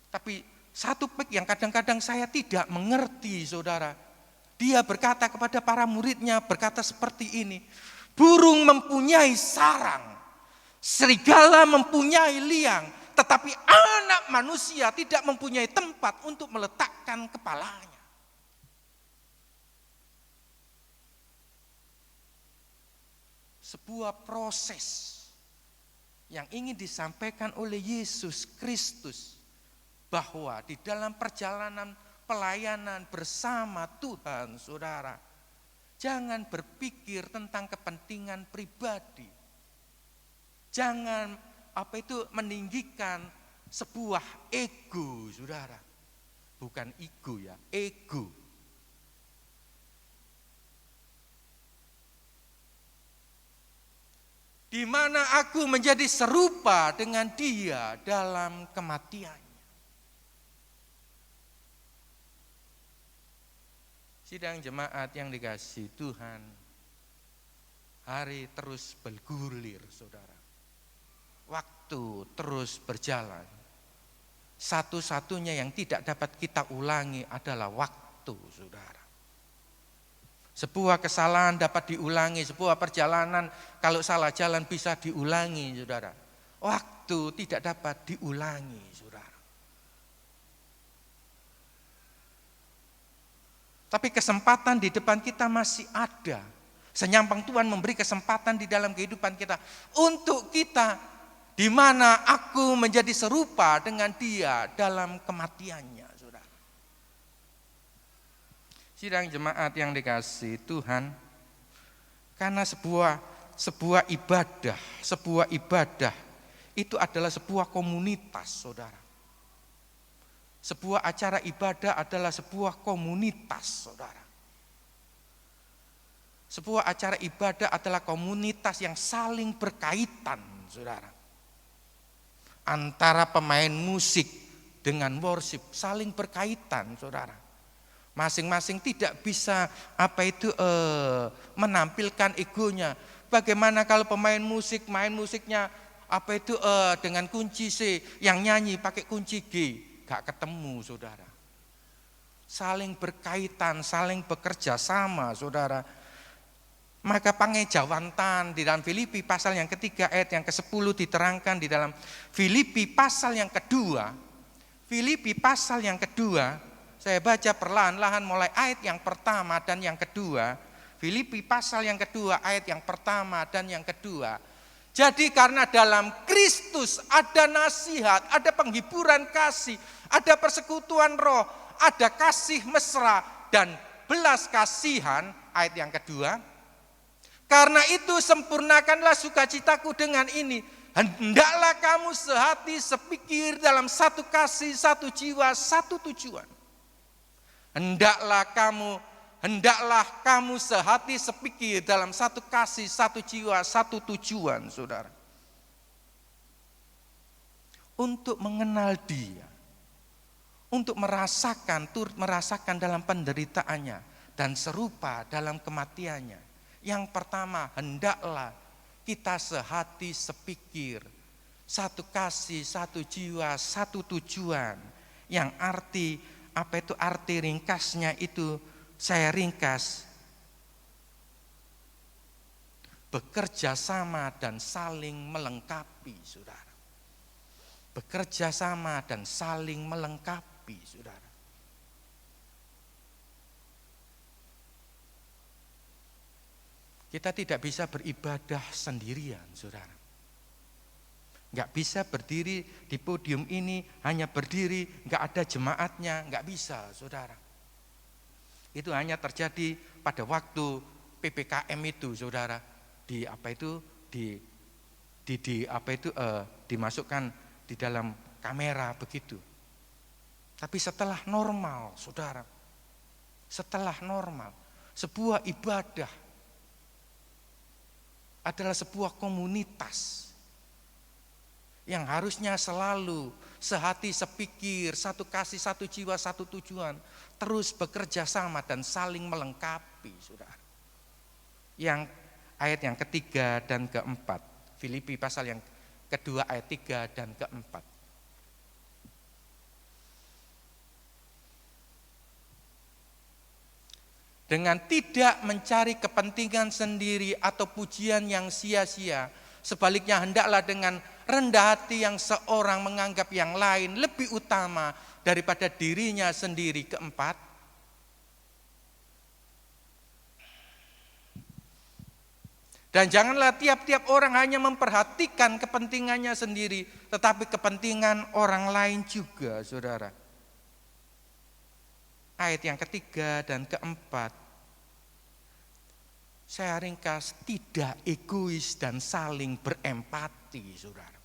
Tapi satu yang kadang-kadang saya tidak mengerti, saudara. Dia berkata kepada para muridnya, berkata seperti ini, burung mempunyai sarang, serigala mempunyai liang, tetapi anak manusia tidak mempunyai tempat untuk meletakkan kepalanya. Sebuah proses yang ingin disampaikan oleh Yesus Kristus, bahwa di dalam perjalanan pelayanan bersama Tuhan, saudara, jangan berpikir tentang kepentingan pribadi. Jangan meninggikan sebuah ego, saudara. Bukan ego ya, ego. Di mana aku menjadi serupa dengan Dia dalam kematiannya. Sidang jemaat yang dikasihi Tuhan, hari terus bergulir, saudara. Waktu terus berjalan. Satu-satunya yang tidak dapat kita ulangi adalah waktu, saudara. Sebuah kesalahan dapat diulangi, sebuah perjalanan kalau salah jalan bisa diulangi, saudara. Waktu tidak dapat diulangi, saudara. Tapi kesempatan di depan kita masih ada. Senyampang Tuhan memberi kesempatan di dalam kehidupan kita. Untuk kita, di mana aku menjadi serupa dengan Dia dalam kematiannya, saudara. Sidang jemaat yang dikasihi Tuhan, karena sebuah ibadah itu adalah sebuah komunitas, saudara. Sebuah acara ibadah adalah sebuah komunitas, saudara. Sebuah acara ibadah adalah komunitas yang saling berkaitan, saudara. Antara pemain musik dengan worship saling berkaitan, saudara. Masing-masing tidak bisa menampilkan egonya. Bagaimana kalau pemain musik, main musiknya dengan kunci C, yang nyanyi pakai kunci G. Gak ketemu, saudara. Saling berkaitan, saling bekerja sama, saudara. Maka pangejawantan di dalam Filipi pasal yang ketiga ayat yang ke-10 diterangkan di dalam Filipi pasal yang kedua. Filipi pasal yang kedua, saya baca perlahan-lahan mulai ayat yang pertama dan yang kedua. Filipi pasal yang kedua ayat yang pertama dan yang kedua. Jadi karena dalam Kristus ada nasihat, ada penghiburan kasih, ada persekutuan roh, ada kasih mesra dan belas kasihan, ayat yang kedua. Karena itu sempurnakanlah sukacitaku dengan ini. Hendaklah kamu sehati sepikir dalam satu kasih, satu jiwa, satu tujuan. Hendaklah kamu sehati sepikir dalam satu kasih, satu jiwa, satu tujuan, saudara. Untuk mengenal Dia. Untuk turut merasakan dalam penderitaannya dan serupa dalam kematiannya. Yang pertama, hendaklah kita sehati sepikir, satu kasih, satu jiwa, satu tujuan. Yang arti ringkasnya itu saya ringkas, bekerja sama dan saling melengkapi, saudara. Bekerja sama dan saling melengkapi, saudara. Kita tidak bisa beribadah sendirian, saudara. Nggak bisa berdiri di podium ini, hanya berdiri, nggak ada jemaatnya, nggak bisa, saudara. Itu hanya terjadi pada waktu PPKM itu, saudara. Dimasukkan di dalam kamera begitu. Tapi setelah normal, saudara, setelah normal, sebuah ibadah adalah sebuah komunitas yang harusnya selalu sehati sepikir, satu kasih, satu jiwa, satu tujuan, terus bekerja sama dan saling melengkapi, saudara. Yang ayat yang ketiga dan keempat, Filipi pasal yang kedua ayat 3 dan keempat. Dengan tidak mencari kepentingan sendiri atau pujian yang sia-sia, sebaliknya hendaklah dengan rendah hati yang seorang menganggap yang lain lebih utama daripada dirinya sendiri. Keempat, dan janganlah tiap-tiap orang hanya memperhatikan kepentingannya sendiri, tetapi kepentingan orang lain juga, saudara. Ayat yang ketiga dan keempat, saya ringkas, tidak egois dan saling berempati, saudara.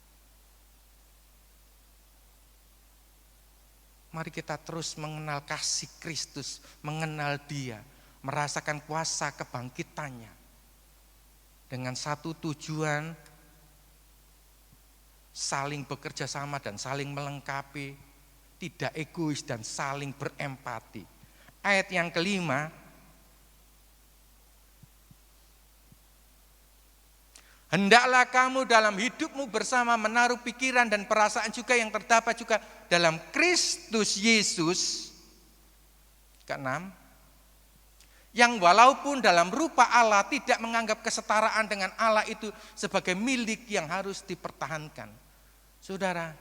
Mari kita terus mengenal kasih Kristus, mengenal Dia, merasakan kuasa kebangkitannya. Dengan satu tujuan, saling bekerja sama dan saling melengkapi, tidak egois dan saling berempati. Ayat yang kelima, hendaklah kamu dalam hidupmu bersama menaruh pikiran dan perasaan juga yang terdapat juga dalam Kristus Yesus. Keenam, yang walaupun dalam rupa Allah tidak menganggap kesetaraan dengan Allah itu sebagai milik yang harus dipertahankan. Saudara,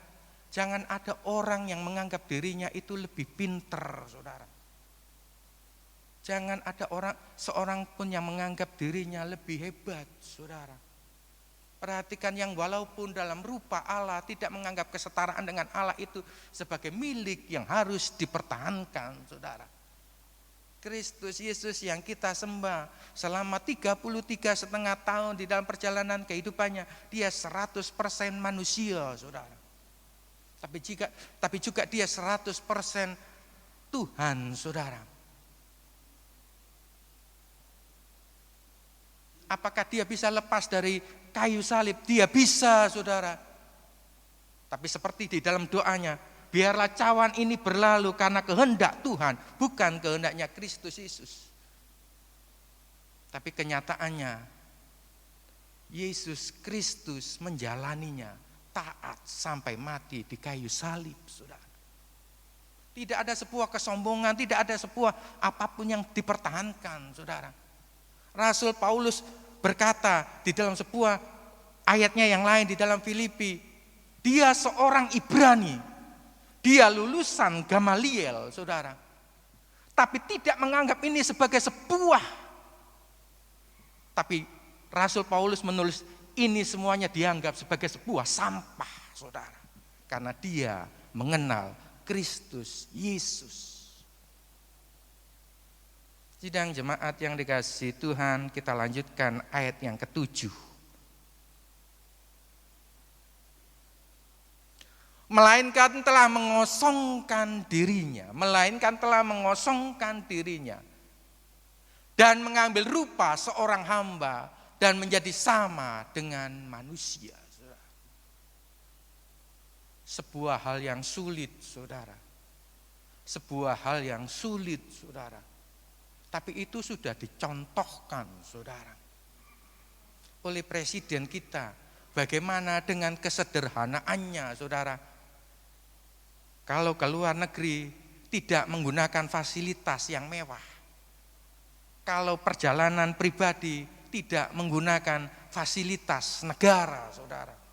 jangan ada orang yang menganggap dirinya itu lebih pinter, saudara. Jangan ada seorang pun yang menganggap dirinya lebih hebat, saudara. Perhatikan yang walaupun dalam rupa Allah tidak menganggap kesetaraan dengan Allah itu sebagai milik yang harus dipertahankan, saudara. Kristus Yesus yang kita sembah selama 33,5 tahun di dalam perjalanan kehidupannya, dia 100% manusia, saudara. Tapi juga dia 100% Tuhan, saudara. Apakah dia bisa lepas dari kayu salib? Dia bisa, saudara. Tapi seperti di dalam doanya, biarlah cawan ini berlalu karena kehendak Tuhan, bukan kehendaknya Kristus Yesus. Tapi kenyataannya, Yesus Kristus menjalaninya taat sampai mati di kayu salib, saudara. Tidak ada sebuah kesombongan, tidak ada sebuah apapun yang dipertahankan, saudara. Rasul Paulus berkata di dalam sebuah ayatnya yang lain di dalam Filipi, dia seorang Ibrani, dia lulusan Gamaliel, saudara. Tapi tidak menganggap ini sebagai sebuah. Tapi Rasul Paulus menulis ini semuanya dianggap sebagai sebuah sampah, saudara. Karena dia mengenal Kristus Yesus. Sidang jemaat yang dikasihi Tuhan, kita lanjutkan ayat yang ke-7. Melainkan telah mengosongkan dirinya, dan mengambil rupa seorang hamba dan menjadi sama dengan manusia. Sebuah hal yang sulit, saudara. Sebuah hal yang sulit, saudara. Tapi itu sudah dicontohkan, saudara, oleh presiden kita. Bagaimana dengan kesederhanaannya, saudara. Kalau ke luar negeri tidak menggunakan fasilitas yang mewah. Kalau perjalanan pribadi tidak menggunakan fasilitas negara, saudara.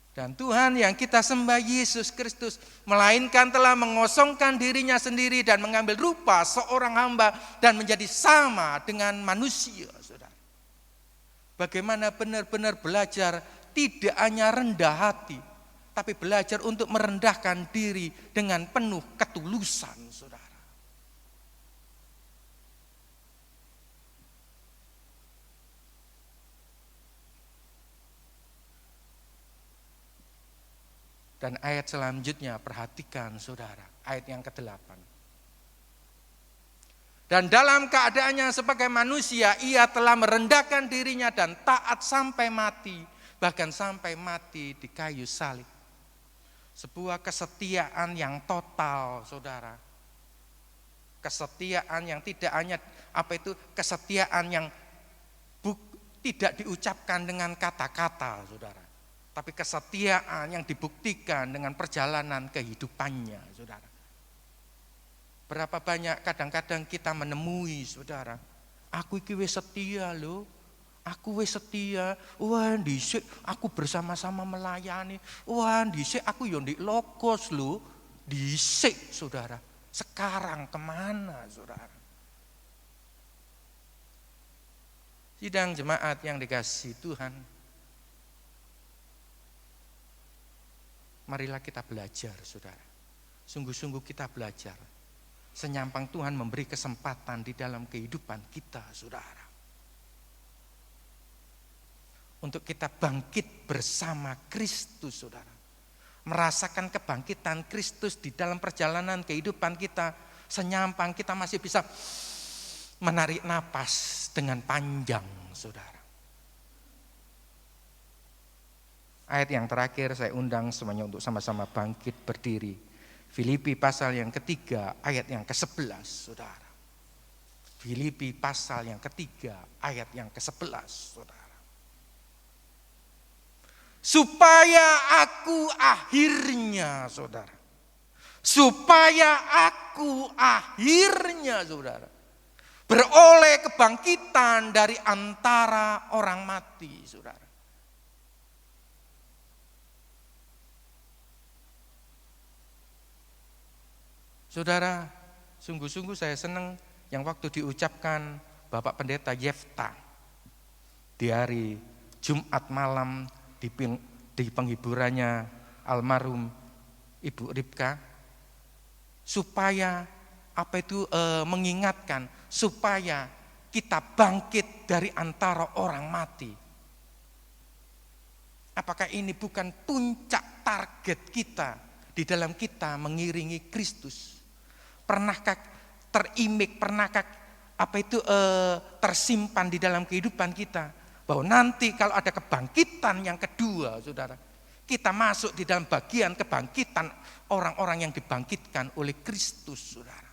Dan Tuhan yang kita sembah, Yesus Kristus, melainkan telah mengosongkan dirinya sendiri dan mengambil rupa seorang hamba dan menjadi sama dengan manusia, saudara. Bagaimana benar-benar belajar tidak hanya rendah hati, tapi belajar untuk merendahkan diri dengan penuh ketulusan, saudara. Dan ayat selanjutnya perhatikan, saudara, ayat yang ke-8. Dan dalam keadaannya sebagai manusia, ia telah merendahkan dirinya dan taat sampai mati, bahkan sampai mati di kayu salib. Sebuah kesetiaan yang total, saudara. Kesetiaan yang tidak hanya kesetiaan yang tidak diucapkan dengan kata-kata, saudara. Tapi kesetiaan yang dibuktikan dengan perjalanan kehidupannya, saudara. Berapa banyak kadang-kadang kita menemui, saudara, aku iki wis setia loh, aku wis setia, wah dhisik aku bersama-sama melayani, wah dhisik aku yo ndek Logos loh, dhisik, saudara. Sekarang kemana, saudara? Sidang jemaat yang dikasihi Tuhan, marilah kita belajar, saudara. Sungguh-sungguh kita belajar. Senyampang Tuhan memberi kesempatan di dalam kehidupan kita, saudara. Untuk kita bangkit bersama Kristus, saudara. Merasakan kebangkitan Kristus di dalam perjalanan kehidupan kita. Senyampang kita masih bisa menarik napas dengan panjang, saudara. Ayat yang terakhir saya undang semuanya untuk sama-sama bangkit berdiri. Filipi pasal yang ketiga ayat yang ke-11, saudara. Filipi pasal yang ketiga ayat yang ke-11, saudara. Supaya aku akhirnya, saudara. Supaya aku akhirnya, saudara, beroleh kebangkitan dari antara orang mati, saudara. Saudara, Sungguh-sungguh saya senang yang waktu diucapkan Bapak Pendeta Yefta di hari Jumat malam di penghiburannya almarhum Ibu Ripka, supaya mengingatkan supaya kita bangkit dari antara orang mati. Apakah ini bukan puncak target kita di dalam kita mengiringi Kristus? Pernahkah terimik, pernahkah tersimpan di dalam kehidupan kita bahwa nanti kalau ada kebangkitan yang kedua, saudara, kita masuk di dalam bagian kebangkitan orang-orang yang dibangkitkan oleh Kristus, saudara.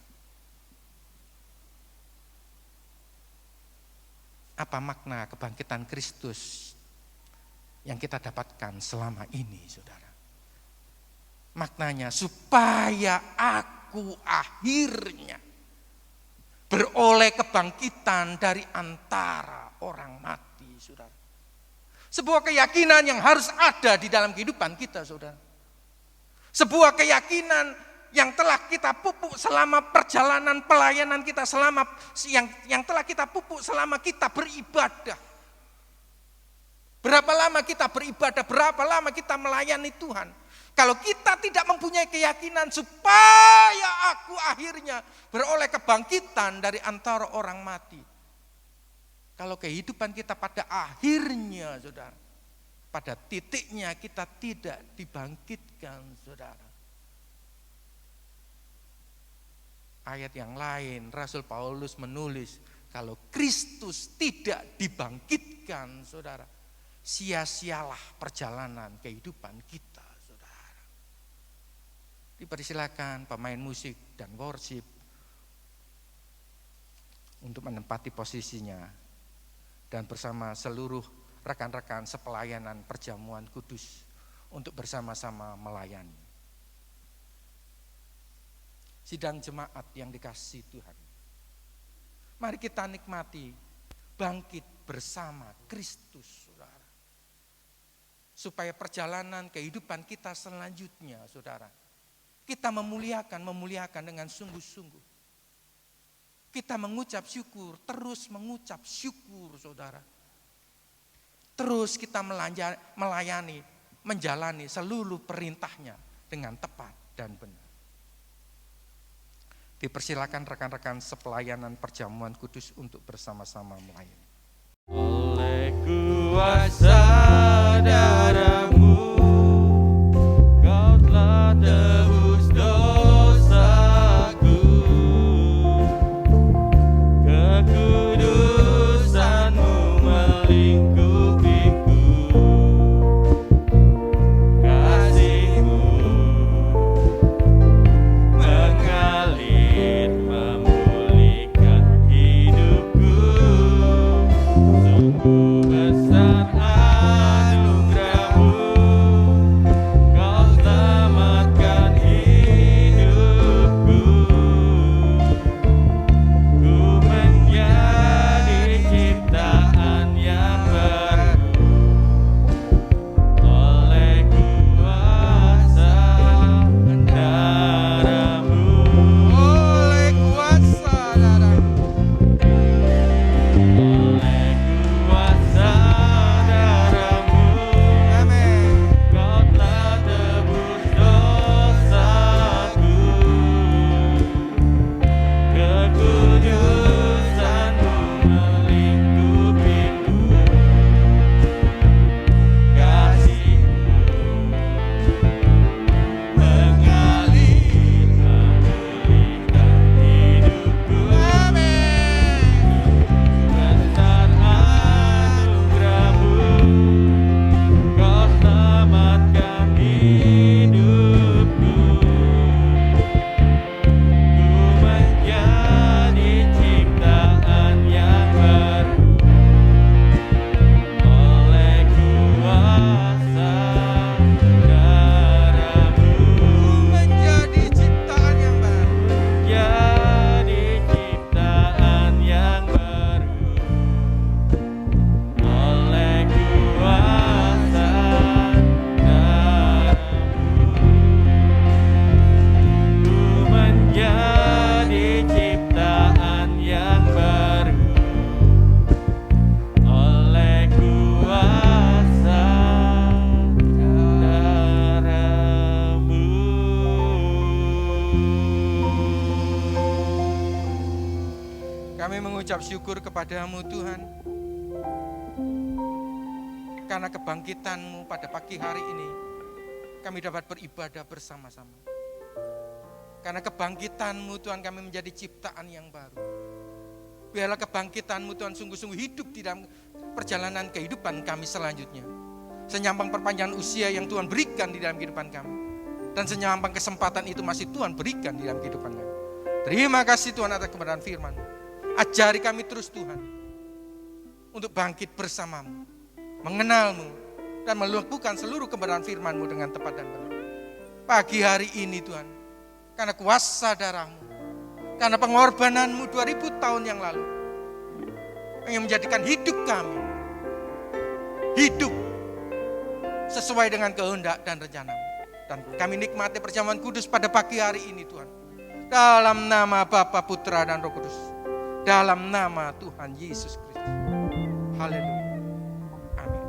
Apa makna kebangkitan Kristus yang kita dapatkan selama ini, saudara? Maknanya supaya aku akhirnya beroleh kebangkitan dari antara orang mati, saudara. Sebuah keyakinan yang harus ada di dalam kehidupan kita, saudara. Sebuah keyakinan yang telah kita pupuk selama perjalanan pelayanan kita, yang telah kita pupuk selama kita beribadah. Berapa lama kita beribadah, berapa lama kita melayani Tuhan. Kalau kita tidak mempunyai keyakinan supaya aku akhirnya beroleh kebangkitan dari antara orang mati. Kalau kehidupan kita pada akhirnya, saudara, pada titiknya kita tidak dibangkitkan, saudara. Ayat yang lain, Rasul Paulus menulis, kalau Kristus tidak dibangkitkan, saudara, sia-sialah perjalanan kehidupan kita, saudara. Dipersilakan pemain musik dan worship untuk menempati posisinya dan bersama seluruh rekan-rekan sepelayanan perjamuan kudus untuk bersama-sama melayani. Sidang jemaat yang dikasihi Tuhan, mari kita nikmati bangkit bersama Kristus, saudara. Supaya perjalanan kehidupan kita selanjutnya, saudara, kita memuliakan dengan sungguh-sungguh. Kita mengucap syukur, terus mengucap syukur, saudara. Terus kita melayani, menjalani seluruh perintahnya dengan tepat dan benar. Dipersilakan rekan-rekan sepelayanan perjamuan kudus untuk bersama-sama melayani. Oleh kuasa darah-Mu, Kau telah tebus dosaku. Kekudusan-Mu melingkupiku. Kasih-Mu mengalir memulihkan hidupku. Sungguh besar anugerah Kami mengucap syukur kepadamu Tuhan, karena kebangkitan-Mu pada pagi hari ini kami dapat beribadah bersama-sama. Karena kebangkitan-Mu Tuhan kami menjadi ciptaan yang baru. Biarlah kebangkitan-Mu Tuhan sungguh-sungguh hidup di dalam perjalanan kehidupan kami selanjutnya. Senyampang perpanjangan usia yang Tuhan berikan di dalam kehidupan kami. Dan senyampang kesempatan itu masih Tuhan berikan di dalam kehidupan kami. Terima kasih Tuhan atas kebenaran firman-Mu. Ajari kami terus Tuhan untuk bangkit bersama-Mu, mengenal-Mu, dan melakukan seluruh kebenaran firman-Mu dengan tepat dan benar. Pagi hari ini Tuhan, karena kuasa darah-Mu, karena pengorbanan-Mu 2000 tahun yang lalu, yang menjadikan hidup kami hidup sesuai dengan kehendak dan rencana-Mu. Dan kami nikmati perjamuan kudus pada pagi hari ini Tuhan. Dalam nama Bapa, Putra, dan Roh Kudus. Dalam nama Tuhan Yesus Kristus. Haleluya. Amin.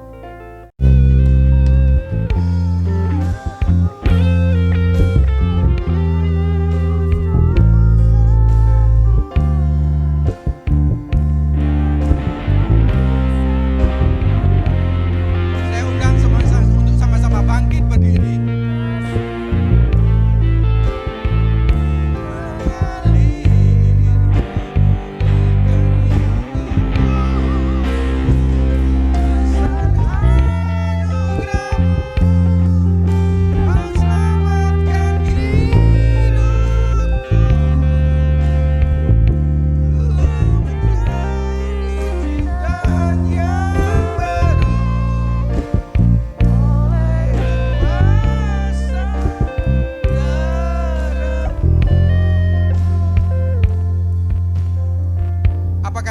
Saya undang semua untuk sama-sama bangkit berdiri.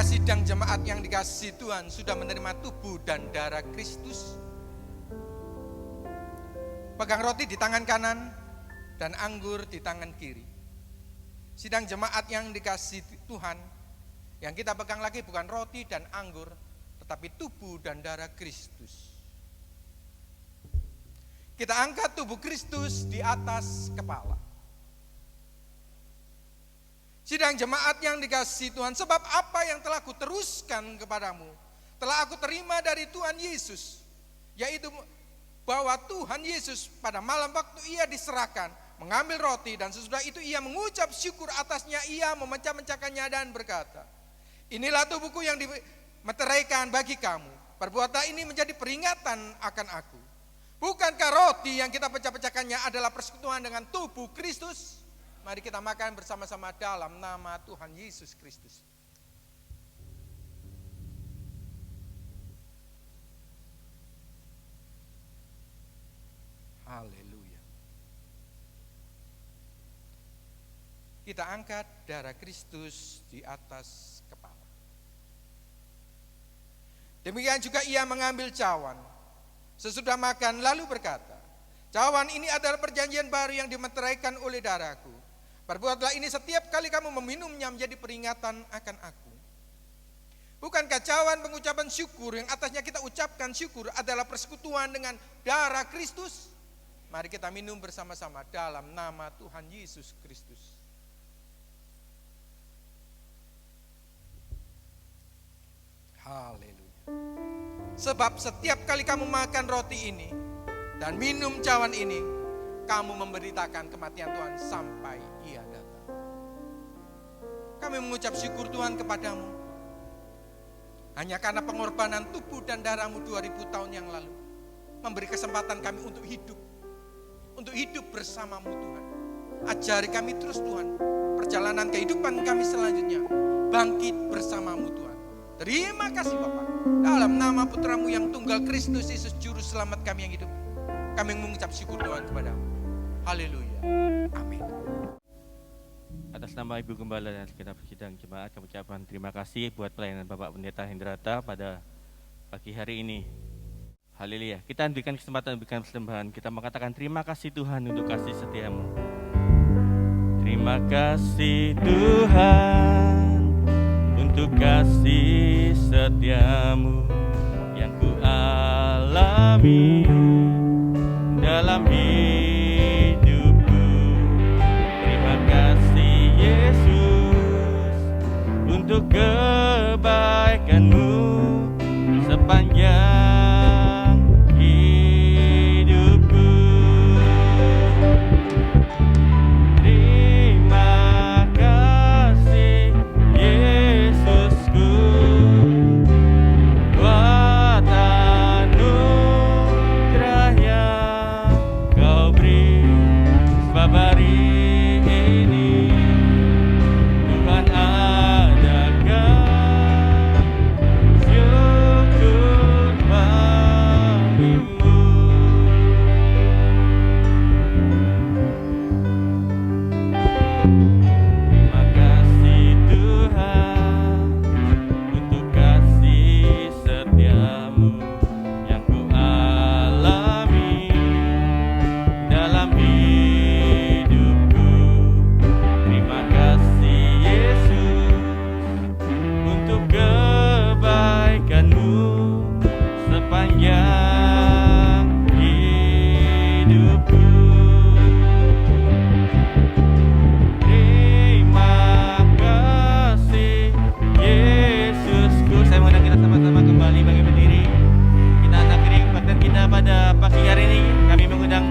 Sidang jemaat yang dikasihi Tuhan sudah menerima tubuh dan darah Kristus? Pegang roti di tangan kanan dan anggur di tangan kiri. Sidang jemaat yang dikasihi Tuhan, yang kita pegang lagi bukan roti dan anggur, tetapi tubuh dan darah Kristus. Kita angkat tubuh Kristus di atas kepala. Sidang jemaat yang dikasihi Tuhan, sebab apa yang telah kuteruskan kepadamu, telah aku terima dari Tuhan Yesus, yaitu bahwa Tuhan Yesus pada malam waktu ia diserahkan, mengambil roti dan sesudah itu ia mengucap syukur atasnya, ia memecah-mecahkannya dan berkata, inilah tubuhku yang dimeteraikan bagi kamu, perbuatan ini menjadi peringatan akan aku. Bukankah roti yang kita pecah-pecahkannya adalah persekutuan dengan tubuh Kristus? Mari kita makan bersama-sama dalam nama Tuhan Yesus Kristus. Haleluya. Kita angkat darah Kristus di atas kepala. Demikian juga ia mengambil cawan. Sesudah makan lalu berkata, cawan ini adalah perjanjian baru yang dimeteraikan oleh darahku. Perbuatlah ini setiap kali kamu meminumnya menjadi peringatan akan aku. Bukankah cawan pengucapan syukur yang atasnya kita ucapkan syukur adalah persekutuan dengan darah Kristus? Mari kita minum bersama-sama dalam nama Tuhan Yesus Kristus. Haleluya. Sebab setiap kali kamu makan roti ini dan minum cawan ini, kamu memberitakan kematian Tuhan sampai ia datang. Kami mengucap syukur Tuhan kepadamu, hanya karena pengorbanan tubuh dan darah-Mu 2000 tahun yang lalu, memberi kesempatan kami untuk hidup bersama-Mu Tuhan. Ajari kami terus Tuhan, perjalanan kehidupan kami selanjutnya, bangkit bersama-Mu Tuhan. Terima kasih Bapa, dalam nama Putra-Mu yang tunggal Kristus Yesus Juru Selamat kami yang hidup, kami mengucap syukur Tuhan kepadamu. Haleluya. Amin. Atas nama Ibu Gembala dan segenap sidang jemaat, kami ucapkan terima kasih buat pelayanan Bapak Pendeta Hendrata pada pagi hari ini. Haleluya. Kita berikan kesempatan, berikan persembahan. Kita mengatakan terima kasih Tuhan untuk kasih setia-Mu. Terima kasih Tuhan untuk kasih setia-Mu yang ku alami dalam hidupku. Terima kasih Yesus untuk untuk kebaikan-Mu sepanjang hidupku. Terima kasih Yesusku, buat anugerah yang Kau beri. Sebab hari ini Tuhan adakan syukur bagimu. Terima kasih Tuhan untuk kasih setiamu yang ku alami dalam hidupku. Terima kasih Yesus untuk kebaikan-Mu sepanjang hidupku. Terima kasih Yesusku. Saya mengundang kita sama-sama kembali bangkit berdiri. Kita akhiri kebaktian kita pada pagi hari ini. Kami mengundang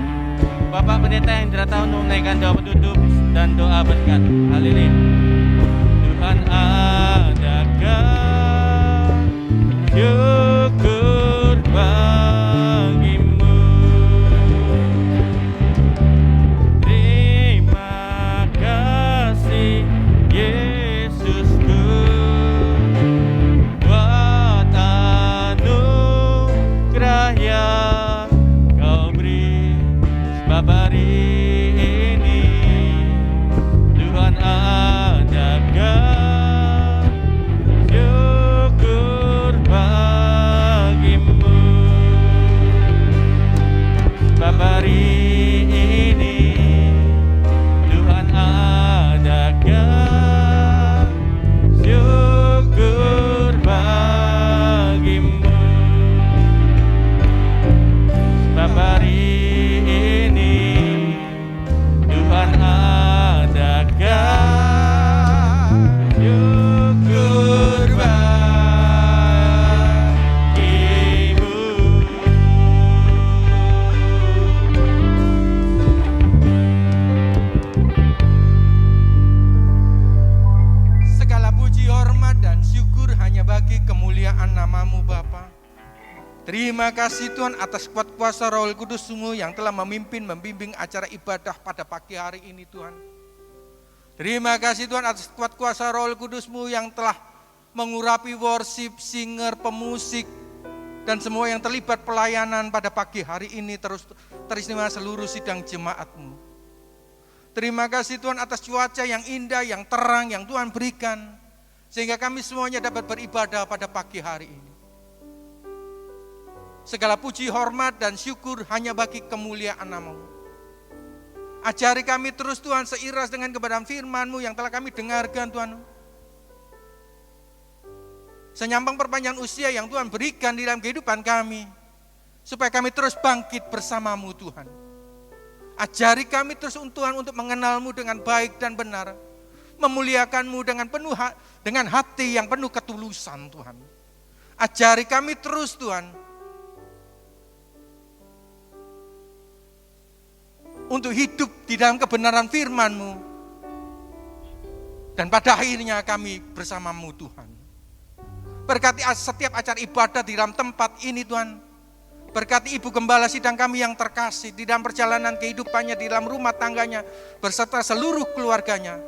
Bapak Pendeta yang tahu untuk menaikkan doa penutup dan doa berkat. Haleluya. Tuhan adakan syukur bagimu. Terima kasih Yesusku, buat anugerah yang Kau beri. Sebab hari ini Tuhan adakan syukur bagimu. Sebab hari ini Tuhan adakan syukur bagimu. Sebab hari ini Tuhan adakan syukur bagimu. Segala puji, hormat, dan syukur hanya bagi kemuliaan nama-Mu Bapa. Terima kasih Tuhan atas kuat kuasa Roh Kudus-Mu yang telah memimpin, membimbing acara ibadah pada pagi hari ini Tuhan. Terima kasih Tuhan atas kuat kuasa Roh Kudus-Mu yang telah mengurapi worship, singer, pemusik, dan semua yang terlibat pelayanan pada pagi hari ini terus teristimewa seluruh sidang jemaat-Mu. Terima kasih Tuhan atas cuaca yang indah, yang terang, yang Tuhan berikan, sehingga kami semuanya dapat beribadah pada pagi hari ini. Segala puji, hormat, dan syukur hanya bagi kemuliaan nama-Mu. Ajari kami terus Tuhan seiras dengan kebenaran firman-Mu yang telah kami dengarkan Tuhan. Senyambang perpanjangan usia yang Tuhan berikan di dalam kehidupan kami, supaya kami terus bangkit bersama-Mu Tuhan. Ajari kami terus Tuhan untuk mengenal-Mu dengan baik dan benar, memuliakan-Mu dengan hati yang penuh ketulusan Tuhan. Ajari kami terus Tuhan untuk hidup di dalam kebenaran firman-Mu, dan pada akhirnya kami bersama-Mu Tuhan. Berkati setiap acara ibadah di dalam tempat ini Tuhan. Berkati Ibu Gembala sidang kami yang terkasih di dalam perjalanan kehidupannya, di dalam rumah tangganya, beserta seluruh keluarganya.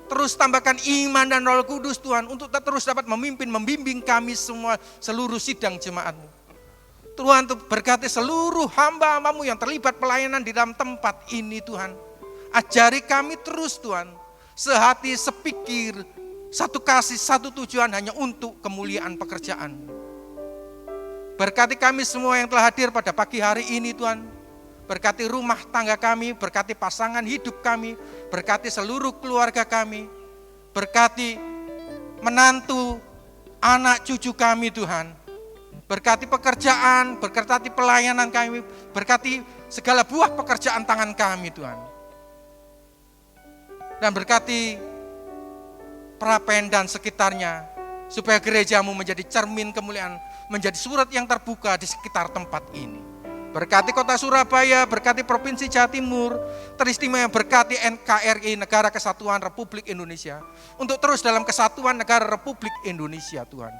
Terus tambahkan iman dan Roh Kudus Tuhan untuk terus dapat memimpin, membimbing kami semua, seluruh sidang jemaat-Mu. Tuhan, untuk berkati seluruh hamba-hamba-Mu yang terlibat pelayanan di dalam tempat ini Tuhan. Ajari kami terus Tuhan, sehati, sepikir, satu kasih, satu tujuan hanya untuk kemuliaan pekerjaan. Berkati kami semua yang telah hadir pada pagi hari ini Tuhan. Berkati rumah tangga kami, berkati pasangan hidup kami, berkati seluruh keluarga kami, berkati menantu, anak cucu kami Tuhan. Berkati pekerjaan, berkati pelayanan kami, berkati segala buah pekerjaan tangan kami Tuhan. Dan berkati Prapen dan sekitarnya, supaya gerejamu menjadi cermin kemuliaan, menjadi surat yang terbuka di sekitar tempat ini. Berkati kota Surabaya, berkati Provinsi Jawa Timur, teristimewa berkati NKRI, Negara Kesatuan Republik Indonesia, untuk terus dalam kesatuan negara Republik Indonesia Tuhan.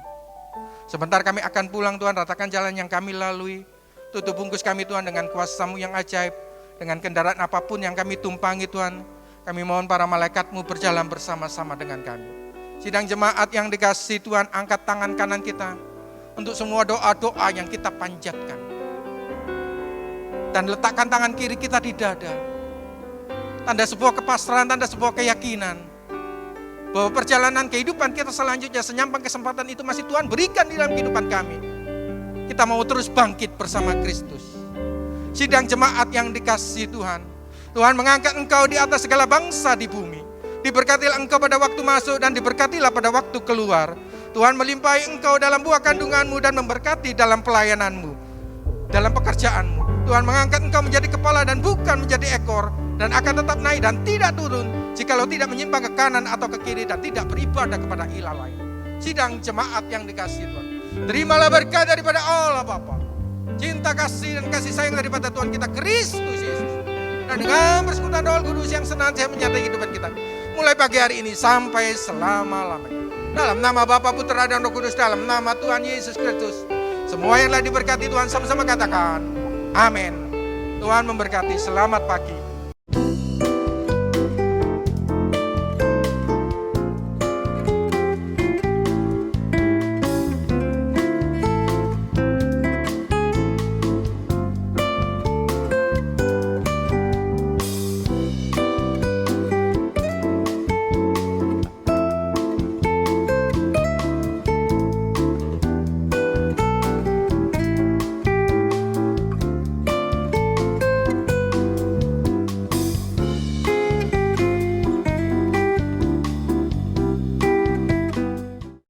Sebentar kami akan pulang Tuhan, ratakan jalan yang kami lalui, tutup bungkus kami Tuhan dengan kuasa-Mu yang ajaib, dengan kendaraan apapun yang kami tumpangi Tuhan, kami mohon para malaikat-Mu berjalan bersama-sama dengan kami. Sidang jemaat yang dikasihi Tuhan, angkat tangan kanan kita untuk semua doa-doa yang kita panjatkan. Dan letakkan tangan kiri kita di dada. Tanda sebuah kepasrahan, tanda sebuah keyakinan bahwa perjalanan kehidupan kita selanjutnya, senyampang kesempatan itu masih Tuhan berikan di dalam kehidupan kami. Kita mau terus bangkit bersama Kristus. Sidang jemaat yang dikasihi Tuhan, Tuhan mengangkat engkau di atas segala bangsa di bumi. Diberkatilah engkau pada waktu masuk dan diberkatilah pada waktu keluar. Tuhan melimpahi engkau dalam buah kandunganmu dan memberkati dalam pelayananmu, dalam pekerjaanmu. Tuhan mengangkat engkau menjadi kepala dan bukan menjadi ekor, dan akan tetap naik dan tidak turun, jikalau tidak menyimpang ke kanan atau ke kiri dan tidak beribadah kepada ilah lain. Sidang jemaat yang dikasihi Tuhan, terimalah berkat daripada Allah Bapa, cinta kasih dan kasih sayang daripada Tuhan kita Kristus Yesus, dan dengan persekutuan Roh Kudus yang senantiasa menyertai kehidupan kita, mulai pagi hari ini sampai selama-lamanya. Dalam nama Bapa, Putra dan Roh Kudus, dalam nama Tuhan Yesus Kristus, semua yang telah diberkati Tuhan sama-sama katakan amin. Tuhan memberkati. Selamat pagi.